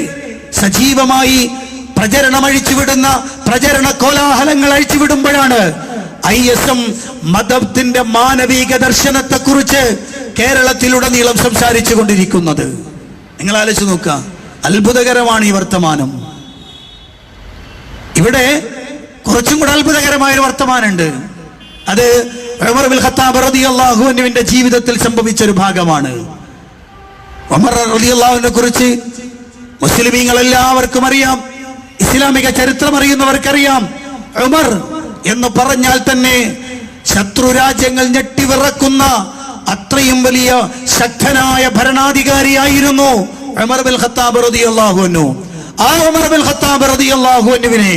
സജീവമായി പ്രചരണ കോലാഹലങ്ങൾ അഴിച്ചുവിടുമ്പോഴാണ് ISM മതത്തിന്റെ മാനവിക ദർശനത്തെ കുറിച്ച് കേരളത്തിലുടനീളം സംസാരിച്ചു കൊണ്ടിരിക്കുന്നത്. നിങ്ങൾ ആലോചിച്ച് നോക്കുക, അത്ഭുതകരമാണ് ഈ വർത്തമാനം. ഇവിടെ കുറച്ചും കൂടെ അത്ഭുതകരമായൊരു വർത്തമാനമുണ്ട്. അത് ഉമർ ഇബ്നുൽ ഖത്താബ് റളിയല്ലാഹു അൻഹുവിന്റെ ജീവിതത്തിൽ സംഭവിച്ചൊരു ഭാഗമാണ്. ഉമർ റളിയല്ലാഹു അൻഹുവിനെ കുറിച്ച് മുസ്ലിമീങ്ങൾ എല്ലാവർക്കും അറിയാം, ഇസ്ലാമിക ചരിത്രം അറിയുന്നവർക്കറിയാം. ഉമർ എന്ന് പറഞ്ഞാൽ തന്നെ ശത്രു രാജ്യങ്ങൾ ഞെട്ടിവിറക്കുന്ന അത്രയും വലിയ ശക്തനായ ഭരണാധികാരിയായിരുന്നു ഉമർ ഇബ്നുൽ ഖത്താബ് റളിയല്ലാഹു അൻഹു. ആ ഉമർ ഇബ്നുൽ ഖത്താബ് റളിയല്ലാഹു അൻഹുവിനെ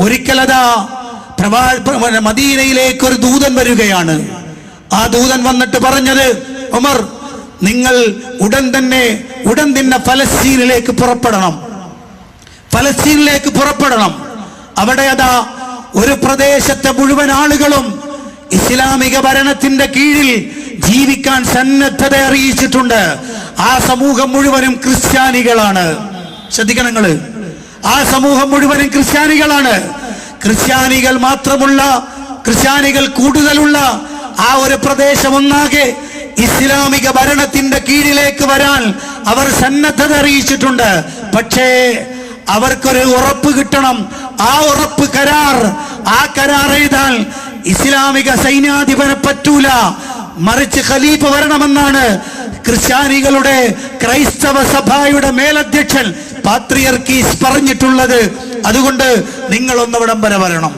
ഒരിക്കലതാ മദീനയിലേക്ക് ഒരു ദൂതൻ വരികയാണ്. ആ ദൂതൻ വന്നിട്ട് പറഞ്ഞത്, ഉമർ, നിങ്ങൾ ഉടൻ തന്നെ ഫലസ്തീനിലേക്ക് പുറപ്പെടണം. ഫലസ്തീനിലേക്ക് പുറപ്പെടണം. അവിടെ അതാ ഒരു പ്രദേശത്തെ മുഴുവൻ ആളുകളും ഇസ്ലാമിക ഭരണത്തിന്റെ കീഴിൽ ജീവിക്കാൻ സന്നദ്ധത അറിയിച്ചിട്ടുണ്ട്. ആ സമൂഹം മുഴുവനും ക്രിസ്ത്യാനികളാണ്. ശ്രദ്ധിക്കണം നിങ്ങള്, ആ സമൂഹം മുഴുവനും ക്രിസ്ത്യാനികളാണ്. ക്രിസ്ത്യാനികൾ കൂടുതലുള്ള ആ ഒരു പ്രദേശം ഒന്നാകെ ഇസ്ലാമിക ഭരണത്തിന്റെ കീഴിലേക്ക് വരാൻ അവർ സന്നദ്ധത അറിയിച്ചിട്ടുണ്ട്. പക്ഷേ അവർക്കൊരു ഉറപ്പ് കിട്ടണം. ആ ഉറപ്പ് ആ കരാർ എഴുതാൻ ഇസ്ലാമിക സൈന്യാധിപനെ പറ്റൂല, മറിച്ച് ഖലീഫ വരണമെന്നാണ് ക്രിസ്ത്യാനികളുടെ ക്രൈസ്തവ സഭയുടെ മേലധ്യക്ഷൻ പാത്രിയർക്കീസ് പറഞ്ഞിട്ടുള്ളത്. അതുകൊണ്ട് നിങ്ങളൊന്നവിടം വരെ വരണം.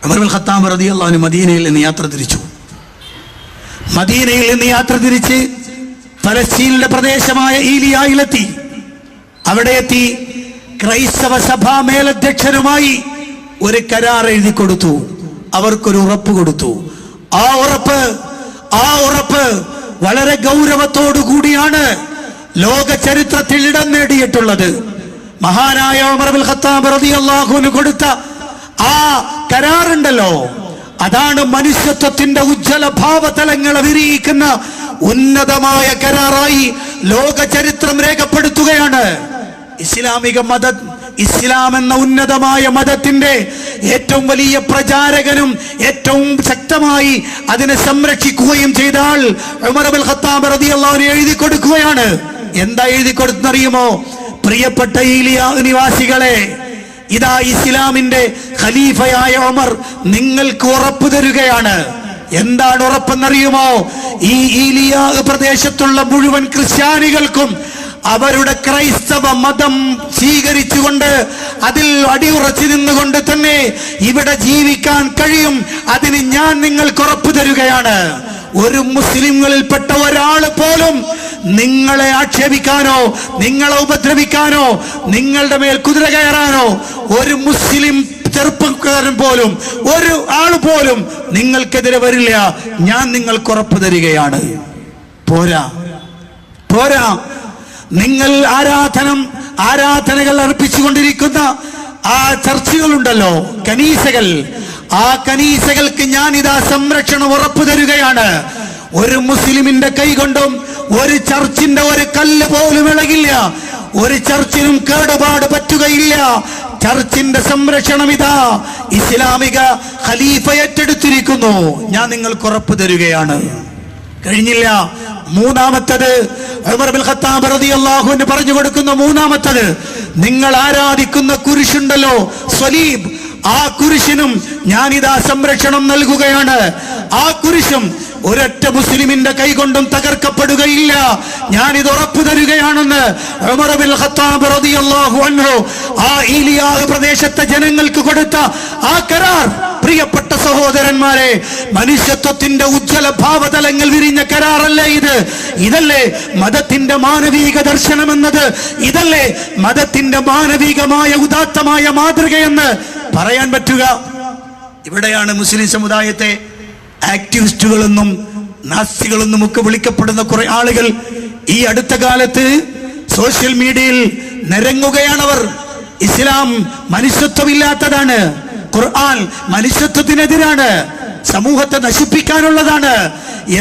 ഉമർ ഇബ്നുൽ ഖത്താബ് റളിയല്ലാഹു അൻഹു മദീനയിൽ നിന്ന് യാത്ര തിരിച്ച് ഫലസ്തീനിലെ പ്രദേശമായ ഈലിയായിലെത്തി. അവിടെ എത്തി ക്രൈസ്തവ സഭാ മേലധ്യക്ഷനുമായി ഒരു കരാർ എഴുതി കൊടുത്തു. അവർക്കൊരു ഉറപ്പ് കൊടുത്തു. ആ ഉറപ്പ് വളരെ ഗൗരവത്തോടു കൂടിയാണ് ലോക ചരിത്രത്തിൽ ഇടം നേടിയിട്ടുള്ളത്. മഹാനായ ഉമർ ഇബ്നുൽ ഖത്താബ് റളിയല്ലാഹു അൻഹു കൊടുത്ത ആ കരാറുണ്ടല്ലോ, അതാണ് മനുഷ്യത്വത്തിന്റെ ഉജ്ജ്വല ഭാവതലങ്ങളെ വിരിയിക്കുന്ന ഉന്നതമായ കരാറായി ലോക ചരിത്രം രേഖപ്പെടുത്തുകയാണ്. ഇസ്ലാം എന്ന ഉന്നതമായ മതത്തിന്റെ ഏറ്റവും വലിയ പ്രചാരകനും ഏറ്റവും ശക്തമായി അതിനെ സംരക്ഷിക്കുകയും ചെയ്ത ആൾ ഉമർ ഇബ്നുൽ ഖത്താബ് റളിയല്ലാഹു അൻഹു എഴുതി കൊടുക്കുകയാണ്. എന്താ എഴുതി കൊടുത്തെന്നറിയുമോ? പ്രിയപ്പെട്ട ഈലിയാ നിവാസികളെ, ഇതാ ഇസ്ലാമിന്റെ ഖലീഫയായ ഉമർ നിങ്ങൾക്ക് ഉറപ്പ് തരുകയാണ്. എന്താണ് ഉറപ്പെന്നറിയുമോ? ഈ ഈലിയാ പ്രദേശത്തുള്ള മുഴുവൻ ക്രിസ്ത്യാനികൾക്കും അവരുടെ ക്രൈസ്തവ മതം സ്വീകരിച്ചുകൊണ്ട് അതിൽ അടിയുറച്ചു നിന്നുകൊണ്ട് തന്നെ ഇവിടെ ജീവിക്കാൻ കഴിയും. അതിന് ഞാൻ നിങ്ങൾക്ക് ഉറപ്പ് തരുകയാണ്. ഒരു മുസ്ലിങ്ങളിൽപ്പെട്ട ഒരാൾ പോലും നിങ്ങളെ ആക്ഷേപിക്കാനോ നിങ്ങളെ ഉപദ്രവിക്കാനോ നിങ്ങളുടെ മേൽ കുതിര കയറാനോ ഒരു മുസ്ലിം ചെറുപ്പക്കാരൻ പോലും ഒരു ആൾ പോലും നിങ്ങൾക്കെതിരെ വരില്ല. ഞാൻ നിങ്ങൾക്ക് ഉറപ്പ് തരികയാണ്. പോരാ നിങ്ങൾ ആരാധനകൾ അർപ്പിച്ചുകൊണ്ടിരിക്കുന്ന ആ ചർച്ചുകളുണ്ടല്ലോ, കനീസകൾ, ആ കനീസകൾക്ക് ഞാനിതാ സംരക്ഷണം ഉറപ്പു തരുകയാണ്. ഒരു മുസ്ലിമിന്റെ കൈ കൊണ്ടും ഒരു ചർച്ചിന്റെ ഒരു കല്ല് പോലും ഇളകില്ല. ഒരു ചർച്ചിനും കേടുപാട് പറ്റുകയില്ല. ചർച്ചിന്റെ സംരക്ഷണം ഇതാ ഇസ്ലാമിക ഖലീഫ ഏറ്റെടുത്തിരിക്കുന്നു. ഞാൻ നിങ്ങൾക്ക് ഉറപ്പ് തരികയാണ്. കഴിഞ്ഞില്ല. മൂന്നാമത്തത് ഉമർ ഇബ്നുൽ ഖത്താബ് റളിയല്ലാഹു അൻഹു പറഞ്ഞു കൊടുക്കുന്ന മൂന്നാമത്തത്, നിങ്ങൾ ആരാധിക്കുന്ന കുരിശുണ്ടല്ലോ, സ്വലീബ്, ആ കുരിശിനും ഞാനിതാ സംരക്ഷണം നൽകുകയാണ്. ആ കുരിശും ഒരൊറ്റ മുസ്ലിമിന്റെ കൈകൊണ്ടും തകർക്കപ്പെടുകയില്ല. ഞാനിത് ഉറപ്പു തരികയാണെന്ന് ഉമർ ഇബ്നുൽ ഖത്താബ് റളിയല്ലാഹു അൻഹു ആ ഈലിയാ പ്രദേശത്തെ ജനങ്ങൾക്ക് കൊടുത്ത ആ കരാർ, പ്രിയപ്പെട്ട സഹോദരന്മാരെ, മനുഷ്യത്വത്തിന്റെ ഉജ്ജ്വല ഭാവതലങ്ങൾ വിരിഞ്ഞ കരാറല്ലേ ഇത്? ഇതല്ലേ മതത്തിന്റെ മാനവിക ദർശനം എന്നത്? ഇതല്ലേ മതത്തിന്റെ മാനവികമായ ഉദാത്തമായ മാതൃകയെന്ന് പറയാൻ പറ്റുക? ഇവിടെയാണ് മുസ്ലിം സമുദായത്തെ ആക്ടിവിസ്റ്റുകളെന്നും നാസ്തികളെന്നും ഒക്കെ വിളിക്കപ്പെടുന്ന കുറെ ആളുകൾ ഈ അടുത്ത കാലത്ത് സോഷ്യൽ മീഡിയയിൽ നിരങ്ങുകയാണവർ. ഇസ്ലാം മനുഷ്യത്വമില്ലാത്തതാണ്, ഖുർആൻ മനുഷ്യത്വത്തിനെതിരാണ്, സമൂഹത്തെ നശിപ്പിക്കാനുള്ളതാണ്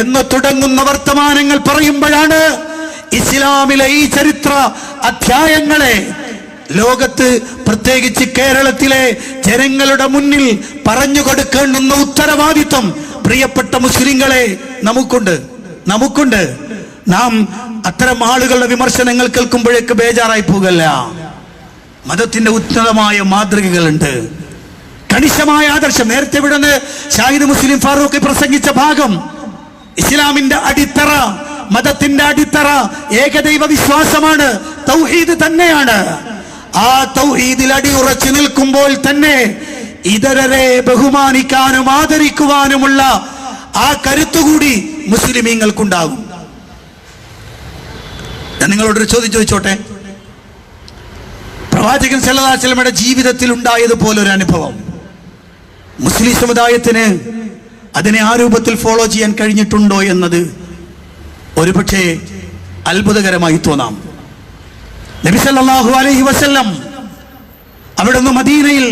എന്ന് തുടങ്ങുന്ന വർത്തമാനങ്ങൾ പറയുമ്പോഴാണ് ഇസ്ലാമിലെ ഈ ചരിത്ര അധ്യായങ്ങളെ ലോകത്ത്, പ്രത്യേകിച്ച് കേരളത്തിലെ ജനങ്ങളുടെ മുന്നിൽ പറഞ്ഞു കൊടുക്കേണ്ടുന്ന ഉത്തരവാദിത്വം പ്രിയപ്പെട്ട മുസ്ലിങ്ങളെ നമുക്കുണ്ട്. നമുക്കുണ്ട്. നാം അത്തരം ആളുകളുടെ വിമർശനങ്ങൾ കേൾക്കുമ്പോഴേക്ക് ബേജാറായി പോകല്ല. മതത്തിന്റെ ഉന്നതമായ മാതൃകകളുണ്ട്, കണിശമായ ആദർശം. നേരത്തെ ഇവിടുന്ന് ഷാഹിദ് മുസ്ലിം ഫാറൂഖ് പ്രസംഗിച്ച ഭാഗം ഇസ്ലാമിന്റെ അടിത്തറ, മതത്തിന്റെ അടിത്തറ ഏകദൈവ വിശ്വാസമാണ്, തൗഹീദ് തന്നെയാണ്. ആ തൗഹീദിൽ അടിയുറച്ചു നിൽക്കുമ്പോൾ തന്നെ ഇതരരെ ബഹുമാനിക്കാനും ആദരിക്കുവാനുമുള്ള ആ കരുത്തുകൂടി മുസ്ലിമീങ്ങൾക്കുണ്ടാകും. ഞാൻ നിങ്ങളോടൊരു ചോദ്യം ചോദിച്ചോട്ടെ. പ്രവാചകൻ സല്ലല്ലാഹു അലൈഹി വസല്ലമയുടെ ജീവിതത്തിൽ ഉണ്ടായതുപോലെ ഒരു അനുഭവം മുസ്ലിം സമുദായത്തിന് അതിനെ ആ രൂപത്തിൽ ഫോളോ ചെയ്യാൻ കഴിഞ്ഞിട്ടുണ്ടോ എന്നത് ഒരുപക്ഷെ അത്ഭുതകരമായി തോന്നാം. നബി സല്ലല്ലാഹു അലൈഹി വസല്ലം അവിടുന്ന് മദീനയിൽ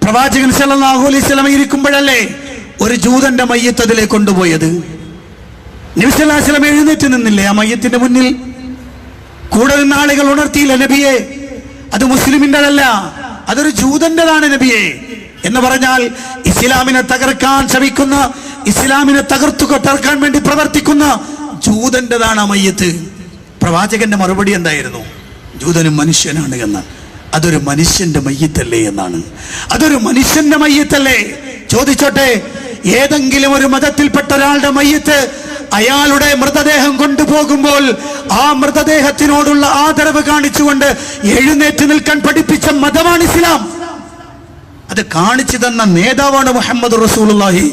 പ്രവാചകൻ സല്ലല്ലാഹു അലൈഹി വസല്ലം ഇരിക്കുമ്പോഴല്ലേ ഒരു ജൂതന്റെ മയ്യത്ത് അതിലേക്ക് കൊണ്ടുപോയത്? നബി സല്ലല്ലാഹു അലൈഹി വസല്ലം എഴുന്നേറ്റ് നിന്നില്ലേ ആ മയ്യത്തിന്റെ മുന്നിൽ? കൂടെ നിന്ന ആളുകൾ ഉണർത്തിയില്ല, നബിയെ അത് മുസ്ലിമിൻ്റെതല്ല, അതൊരു ജൂതന്റെതാണ് നബിയെ എന്ന് പറഞ്ഞാൽ ഇസ്ലാമിനെ തകർക്കാൻ ശ്രമിക്കുന്ന, ഇസ്ലാമിനെ തകർക്കാൻ വേണ്ടി പ്രവർത്തിക്കുന്ന ജൂതന്റെതാണ് ആ മയ്യത്ത്. പ്രവാചകന്റെ മറുപടി എന്തായിരുന്നു? ജൂതനും മനുഷ്യനാണ് എന്നാണ്. അതൊരു മനുഷ്യന്റെ മയ്യത്തല്ലേ എന്നാണ്. അതൊരു മനുഷ്യന്റെ മയ്യത്തല്ലേ? ചോദിച്ചോട്ടെ, ഏതെങ്കിലും ഒരു മതത്തിൽപ്പെട്ട ഒരാളുടെ മയ്യത്ത് അയാളുടെ മൃതദേഹം കൊണ്ടുപോകുമ്പോൾ ആ മൃതദേഹത്തിനോടുള്ള ആദരവ് കാണിച്ചുകൊണ്ട് എഴുന്നേറ്റ് നിൽക്കാൻ പഠിപ്പിച്ച മതമാണ് ഇസ്ലാം. അത് കാണിച്ചു തന്ന നേതാവാണ് മുഹമ്മദ് റസൂലുള്ളാഹി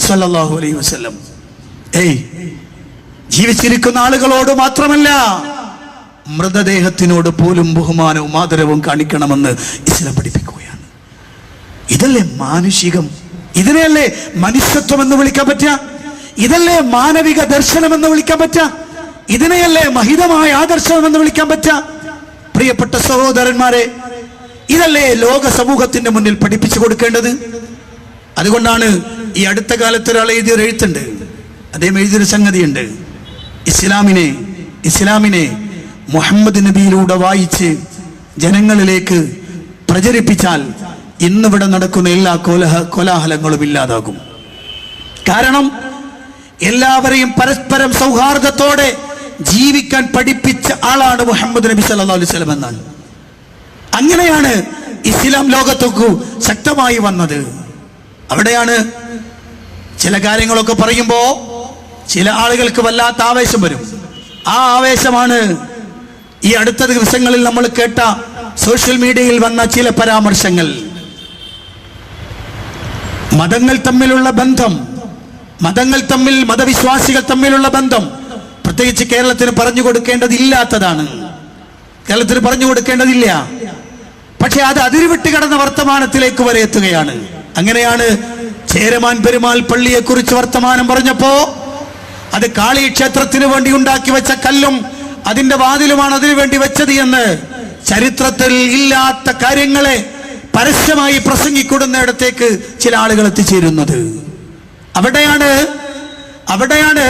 സ്വല്ലല്ലാഹു അലൈഹി വസല്ലം. ജീവിച്ചിരിക്കുന്ന ആളുകളോട് മാത്രമല്ല, മൃതദേഹത്തിനോട് പോലും ബഹുമാനവും ആദരവും കാണിക്കണമെന്ന് ഇസ്ലാം പഠിപ്പിക്കുകയാണ്. ഇതല്ലേ മാനുഷികം? ഇതിനെയല്ലേ മനുഷ്യത്വം എന്ന് വിളിക്കാൻ പറ്റുക? ഇതല്ലേ മാനവിക ദർശനം എന്ന് വിളിക്കാൻ പറ്റുക? ഇതിനെയല്ലേ മഹിതമായ ആദർശം എന്ന് വിളിക്കാൻ പറ്റുക? പ്രിയപ്പെട്ട സഹോദരന്മാരെ, ഇതല്ലേ ലോക സമൂഹത്തിന്റെ മുന്നിൽ പഠിപ്പിച്ചു കൊടുക്കേണ്ടത്? അതുകൊണ്ടാണ് ഈ അടുത്ത കാലത്ത് ഒരാൾ എഴുതിയൊരു എഴുത്തുണ്ട്, അദ്ദേഹം എഴുതിയൊരു സംഗതിയുണ്ട്. ഇസ്ലാമിനെ മുഹമ്മദ് നബിയിലൂടെ വായിച്ച് ജനങ്ങളിലേക്ക് പ്രചരിപ്പിച്ചാൽ ഇന്നിവിടെ നടക്കുന്ന എല്ലാ കോലാഹലങ്ങളും ഇല്ലാതാകും. കാരണം എല്ലാവരെയും പരസ്പരം സൗഹാർദ്ദത്തോടെ ജീവിക്കാൻ പഠിപ്പിച്ച ആളാണ് മുഹമ്മദ് നബി സല്ലല്ലാഹു അലൈഹി വസല്ലം എന്നാണ്. അങ്ങനെയാണ് ഇസ്ലാം ലോകത്തേക്ക് ശക്തമായി വന്നത്. അവിടെയാണ് ചില കാര്യങ്ങളൊക്കെ പറയുമ്പോ ചില ആളുകൾക്ക് വല്ലാത്ത ആവേശം വരും. ആ ആവേശമാണ് ഈ അടുത്ത ദിവസങ്ങളിൽ നമ്മൾ കേട്ട സോഷ്യൽ മീഡിയയിൽ വന്ന ചില പരാമർശങ്ങൾ. മതങ്ങൾ തമ്മിലുള്ള ബന്ധം, മതവിശ്വാസികൾ തമ്മിലുള്ള ബന്ധം പ്രത്യേകിച്ച് കേരളത്തിന് പറഞ്ഞു കൊടുക്കേണ്ടതില്ലാത്തതാണ്. കേരളത്തിന് പറഞ്ഞു കൊടുക്കേണ്ടതില്ല. പക്ഷെ അത് അതിരുവിട്ട് കടന്ന വർത്തമാനത്തിലേക്ക് വരെ എത്തുകയാണ്. അങ്ങനെയാണ് ചേരമാൻ പെരുമാൾ പള്ളിയെ കുറിച്ച് വർത്തമാനം പറഞ്ഞപ്പോ അത് കാളി ക്ഷേത്രത്തിന് വേണ്ടി ഉണ്ടാക്കി വെച്ച കല്ലും അതിന്റെ വാതിലുമാണ് അതിനു വേണ്ടി വെച്ചത് എന്ന് ചരിത്രത്തിൽ ഇല്ലാത്ത കാര്യങ്ങളെ പരസ്യമായി പ്രസംഗിക്കൊടുന്നിടത്തേക്ക് ചില ആളുകൾ എത്തിച്ചേരുന്നത്. അവിടെയാണ്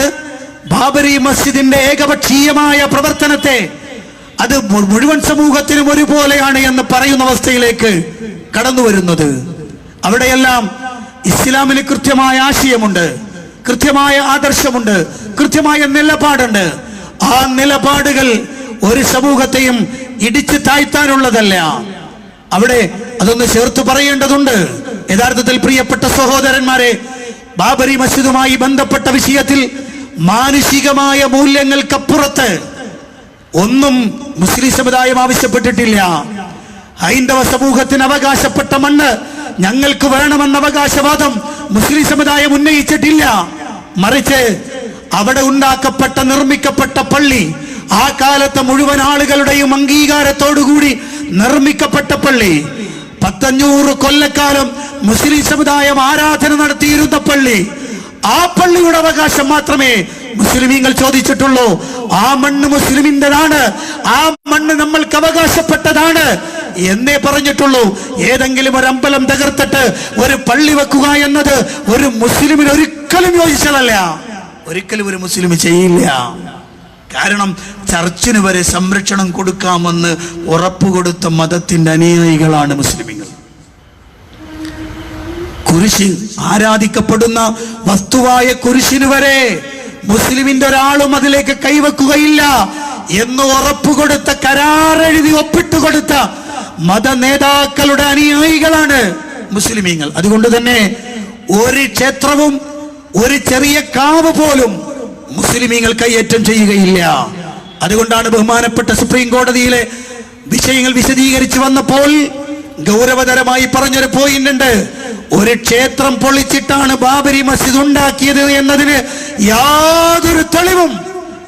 ബാബരി മസ്ജിദിന്റെ ഏകപക്ഷീയമായ പ്രവർത്തനത്തെ അത് മുഴുവൻ സമൂഹത്തിനും ഒരുപോലെയാണ് എന്ന് പറയുന്ന അവസ്ഥയിലേക്ക് കടന്നു വരുന്നത്. അവിടെയെല്ലാം ഇസ്ലാമിന് കൃത്യമായ ആശയമുണ്ട്, കൃത്യമായ ആദർശമുണ്ട്, കൃത്യമായ നിലപാടുണ്ട്. ആ നിലപാടുകൾ ഒരു സമൂഹത്തെയും ഇടിച്ചു താഴ്ത്താനുള്ളതല്ല. അവിടെ അതൊന്ന് ചേർത്ത് പറയേണ്ടതുണ്ട്. യഥാർത്ഥത്തിൽ പ്രിയപ്പെട്ട സഹോദരന്മാരെ, ബാബരി മസ്ജിദുമായി ബന്ധപ്പെട്ട വിഷയത്തിൽ മാനുഷികമായ മൂല്യങ്ങൾക്കപ്പുറത്ത് ഒന്നും മുസ്ലിം സമുദായം ആവശ്യപ്പെട്ടിട്ടില്ല. ഹൈന്ദവ സമൂഹത്തിന് അവകാശപ്പെട്ട മണ്ണ് ഞങ്ങൾക്ക് വേണമെന്ന അവകാശവാദം മുസ്ലിം സമുദായം ഉന്നയിച്ചിട്ടില്ല. മറിച്ച് അവിടെ ഉണ്ടാക്കപ്പെട്ട നിർമ്മിക്കപ്പെട്ട പള്ളി, ആ കാലത്തെ മുഴുവൻ ആളുകളുടെയും അംഗീകാരത്തോടുകൂടി നിർമ്മിക്കപ്പെട്ട പള്ളി, 500 കൊല്ലക്കാലം മുസ്ലിം സമുദായം ആരാധന നടത്തിയിരുന്ന പള്ളി, ആ പള്ളിയുടെ അവകാശം മാത്രമേ മുസ്ലിമീങ്ങൾ ചോദിച്ചിട്ടുള്ളൂ. ആ മണ്ണ് മുസ്ലിമിൻ്റെതാണ്, ആ മണ്ണ് നമ്മൾക്ക് അവകാശപ്പെട്ടതാണ് എന്നേ പറഞ്ഞിട്ടുള്ളൂ. ഏതെങ്കിലും ഒരു അമ്പലം തകർത്തിട്ട് ഒരു പള്ളി വെക്കുക എന്നത് ഒരു മുസ്ലിമിന് ഒരിക്കലും യോജിച്ചതല്ല, ഒരിക്കലും ഒരു മുസ്ലിം ചെയ്യില്ല. കാരണം ചർച്ചിന് വരെ സംരക്ഷണം കൊടുക്കാമെന്ന് ഉറപ്പുകൊടുത്ത മതത്തിന്റെ അനുയായികളാണ് മുസ്ലിമീങ്ങൾ. കുരിശ്, ആരാധിക്കപ്പെടുന്ന വസ്തുവായ കുരിശിന് വരെ മുസ്ലിമിന്റെ ഒരാളും അതിലേക്ക് കൈവെക്കുകയില്ല എന്ന് ഉറപ്പുകൊടുത്ത, കരാറെഴുതി ഒപ്പിട്ടുകൊടുത്ത മത നേതാക്കളുടെ അനുയായികളാണ് മുസ്ലിമീങ്ങൾ. അതുകൊണ്ട് തന്നെ ഒരു ക്ഷേത്രവും ഒരു ചെറിയ കാവ് പോലും മുസ്ലിമീങ്ങൾ കൈയേറ്റം ചെയ്യുകയില്ല. അതുകൊണ്ടാണ് ബഹുമാനപ്പെട്ട സുപ്രീം കോടതിയിലെ വിഷയങ്ങൾ വിശദീകരിച്ചു വന്നപ്പോൾ ഗൗരവതരമായി പറഞ്ഞൊരു പോയിന്റ് ഉണ്ട്. ഒരു ക്ഷേത്രം പൊളിച്ചിട്ടാണ് ബാബരി മസ്ജിദ് ഉണ്ടാക്കിയത് എന്നതിന് യാതൊരു തെളിവും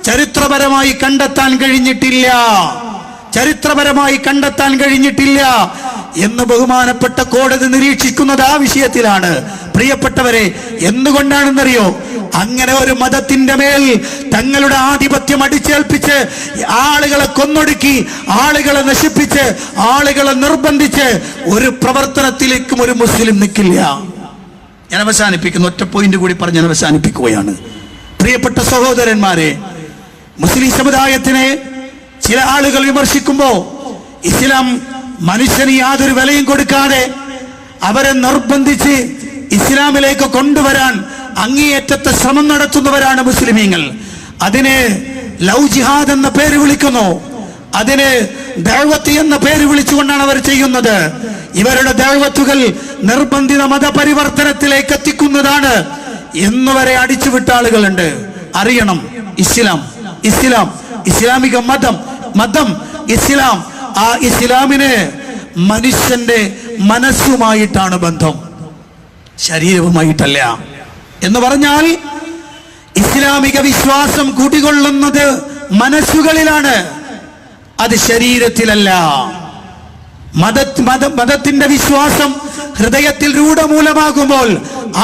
ചരിത്രപരമായി കണ്ടെത്താൻ കഴിഞ്ഞിട്ടില്ല. ചരിത്രപരമായി കണ്ടെത്താൻ കഴിഞ്ഞിട്ടില്ല എന്ന് ബഹുമാനപ്പെട്ട കോടതി നിരീക്ഷിക്കുന്നത് ആ വിഷയത്തിലാണ്. പ്രിയപ്പെട്ടവരെ, എന്തുകൊണ്ടാണെന്നറിയോ? അങ്ങനെ ഒരു മതത്തിന്റെ മേൽ തങ്ങളുടെ ആധിപത്യം അടിച്ചേൽപ്പിച്ച് ആളുകളെ കൊന്നൊടുക്കി, ആളുകളെ നശിപ്പിച്ച്, ആളുകളെ നിർബന്ധിച്ച് ഒരു പ്രവർത്തനത്തിലേക്കും ഒരു മുസ്ലിം നിൽക്കില്ല. ഞാൻ അവസാനിപ്പിക്കുന്നു. ഒറ്റ പോയിന്റ് കൂടി പറഞ്ഞ് ഞാൻ അവസാനിപ്പിക്കുകയാണ്. പ്രിയപ്പെട്ട സഹോദരന്മാരെ, മുസ്ലിം സമുദായത്തിനെ ചില ആളുകൾ വിമർശിക്കുമ്പോ ഇസ്ലാം മനുഷ്യന് യാതൊരു വിലയും കൊടുക്കാതെ അവരെ നിർബന്ധിച്ച് ഇസ്ലാമിലേക്ക് കൊണ്ടുവരാൻ അങ്ങേയറ്റത്തെ ശ്രമം നടത്തുന്നവരാണ് മുസ്ലിമീങ്ങൾ. അതിന് ലവ് ജിഹാദ് എന്ന പേര് വിളിക്കുന്നു, അതിന് ദഅവത്ത് എന്ന പേര് വിളിച്ചുകൊണ്ടാണ് അവർ ചെയ്യുന്നത്. ഇവരുടെ ദഅവത്തുകൾ നിർബന്ധിത മതപരിവർത്തനത്തിലേക്ക് എത്തിക്കുന്നതാണ് എന്നുവരെ അടിച്ചുവിട്ട ആളുകളുണ്ട്. അറിയണം, ഇസ്ലാം ഇസ്ലാമിക മതം ഇസ്ലാം. ആ ഇസ്ലാമിന് മനുഷ്യന്റെ മനസ്സുമായിട്ടാണ് ബന്ധം, ശരീരവുമായിട്ടല്ല. എന്ന് പറഞ്ഞാൽ ഇസ്ലാമിക വിശ്വാസം കുടികൊള്ളുന്നത് മനസ്സുകളിലാണ്, അത് ശരീരത്തിലല്ല. മതത്തിന്റെ വിശ്വാസം ഹൃദയത്തിൽ രൂഢമൂലമാകുമ്പോൾ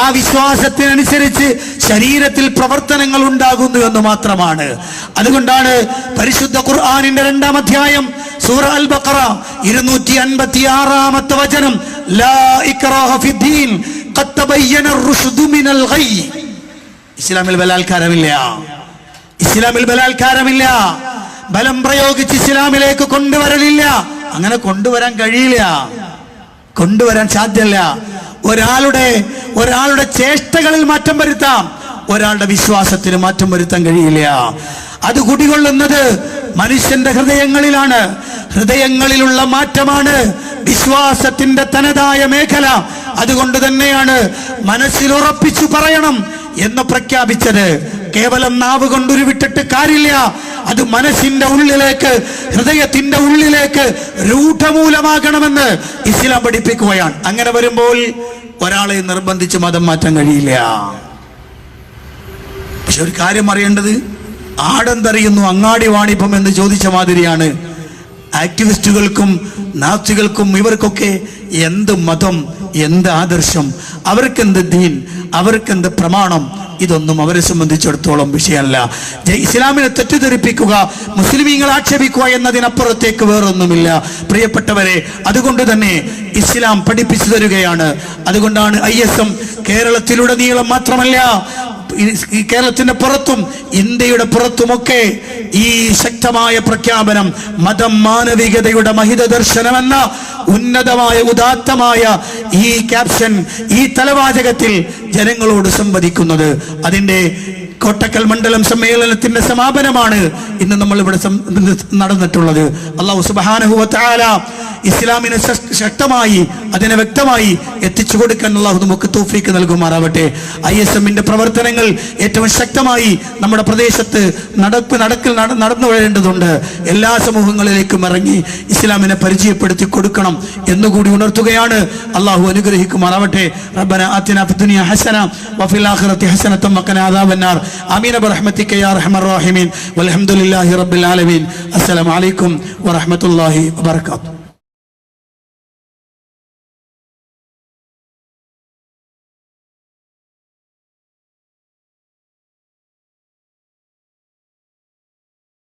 ആ വിശ്വാസത്തിനനുസരിച്ച് ശരീരത്തിൽ പ്രവർത്തനങ്ങൾ ഉണ്ടാകുന്നു എന്ന് മാത്രമാണ്. അതുകൊണ്ടാണ് പരിശുദ്ധ ഖുർആനിന്റെ 2-ാം അധ്യായം സൂറ അൽ ബഖറ 256-ാമത്തെ വചനം, ലാ ഇക്റാഹ ഫിദ്ദീൻ ഖദ് തബയ്യന അർ-റുശ്ദു മിനൽ ഗയ്. ഇസ്ലാമിൽ ബലാത്കാരമില്ല, ബലം പ്രയോഗിച്ച് ഇസ്ലാമിലേക്ക് കൊണ്ടുവരലില്ല. അങ്ങനെ കൊണ്ടുവരാൻ കഴിയില്ല, കൊണ്ടുവരാൻ സാധ്യമല്ല. ഒരാളുടെ ചേഷ്ടകളിൽ മാറ്റം വരുത്താം, ഒരാളുടെ വിശ്വാസത്തിന് മാറ്റം വരുത്താൻ കഴിയില്ല. അത് കുടികൊള്ളുന്നത് മനുഷ്യന്റെ ഹൃദയങ്ങളിലാണ്. ഹൃദയങ്ങളിലുള്ള മാറ്റമാണ് വിശ്വാസത്തിന്റെ തനതായ മേഖല. അതുകൊണ്ട് തന്നെയാണ് മനസ്സിൽ ഉറപ്പിച്ചു പറയണം എന്ന് പ്രഖ്യാപിച്ചത്. കേവലം നാവ് കൊണ്ടുരുവിട്ടിട്ട് കാര്യമില്ല, അത് മനസ്സിന്റെ ഉള്ളിലേക്ക്, ഹൃദയത്തിന്റെ ഉള്ളിലേക്ക് രൂഢമൂലമാകണമെന്ന് ഇസ്ലാം പഠിപ്പിക്കുകയാണ്. അങ്ങനെ വരുമ്പോൾ ഒരാളെ നിർബന്ധിച്ച് മതം മാറ്റാൻ കഴിയില്ല. പക്ഷെ ഒരു കാര്യം അറിയേണ്ടത്, ആടെന്തറിയുന്നു അങ്ങാടി വാണിഭം എന്ന് ചോദിച്ച മാതിരിയാണ് ആക്ടിവിസ്റ്റുകൾക്കും നാസ്തികൾക്കും ഇവർക്കൊക്കെ എന്ത് മതം, എന്ത് ആദർശം, അവർക്കെന്ത് ദീൻ, അവർക്കെന്ത് പ്രമാണം, ഇതൊന്നും അവരെ സംബന്ധിച്ചിടത്തോളം വിഷയമല്ല. ഇസ്ലാമിനെ തെറ്റിദ്ധരിപ്പിക്കുക, മുസ്ലിമീങ്ങൾ ആക്ഷേപിക്കുക എന്നതിനപ്പുറത്തേക്ക് വേറൊന്നുമില്ല പ്രിയപ്പെട്ടവരെ. അതുകൊണ്ട് തന്നെ ഇസ്ലാം പഠിപ്പിച്ചു തരികയാണ്. അതുകൊണ്ടാണ് ISM കേരളത്തിലുടനീളം മാത്രമല്ല, ഈ കേരളത്തിന്റെ പുറത്തും ഇന്ത്യയുടെ പുറത്തുമൊക്കെ ഈ ശക്തമായ പ്രഖ്യാപനം, മതം മാനവികതയുടെ മഹിത ദർശനമെന്ന ഉന്നതമായ ഉദാത്തമായ ഈ ക്യാപ്ഷൻ, ഈ തലവാചകത്തിൽ ജനങ്ങളോട് സംവദിക്കുന്നത്. അതിന്റെ കോട്ടക്കൽ മണ്ഡലം സമ്മേളനത്തിന്റെ സമാപനമാണ് ഇന്ന് നമ്മൾ ഇവിടെ നടന്നിട്ടുള്ളത്. അല്ലാഹു സുബ്ഹാനഹു വ തആല ഇസ്ലാമിനെ ശക്തമായി, അതിനെ വ്യക്തമായി എത്തിച്ചു കൊടുക്കാൻ അല്ലാഹു നമുക്ക് തൗഫീക്ക് നൽകുമാറാവട്ടെ. ISMന്റെ പ്രവർത്തനങ്ങൾ ഏറ്റവും ശക്തമായി നമ്മുടെ പ്രദേശത്ത് നടന്നു വരേണ്ടതുണ്ട്. എല്ലാ സമൂഹങ്ങളിലേക്കും ഇറങ്ങി ഇസ്ലാമിനെ പരിചയപ്പെടുത്തി കൊടുക്കണം എന്നുകൂടി ഉണർത്തുകയാണ്. അല്ലാഹു അനുഗ്രഹിക്കുമാറാവട്ടെ. റബ്ബന ആതിനാ ഫിദ്ദുനിയ ഹസന വഫിൽ ആഖിറതി ഹസനതൻ വഖിനാ അദാബന്നാർ. ആമീൻ ബിറഹ്മതിക യാ അർഹമർ റഹീമീൻ. വൽഹംദുലില്ലാഹി റബ്ബിൽ ആലമീൻ. അസ്സലാമു അലൈക്കും വറഹ്മത്തുള്ളാഹി വബറകാതുഹു.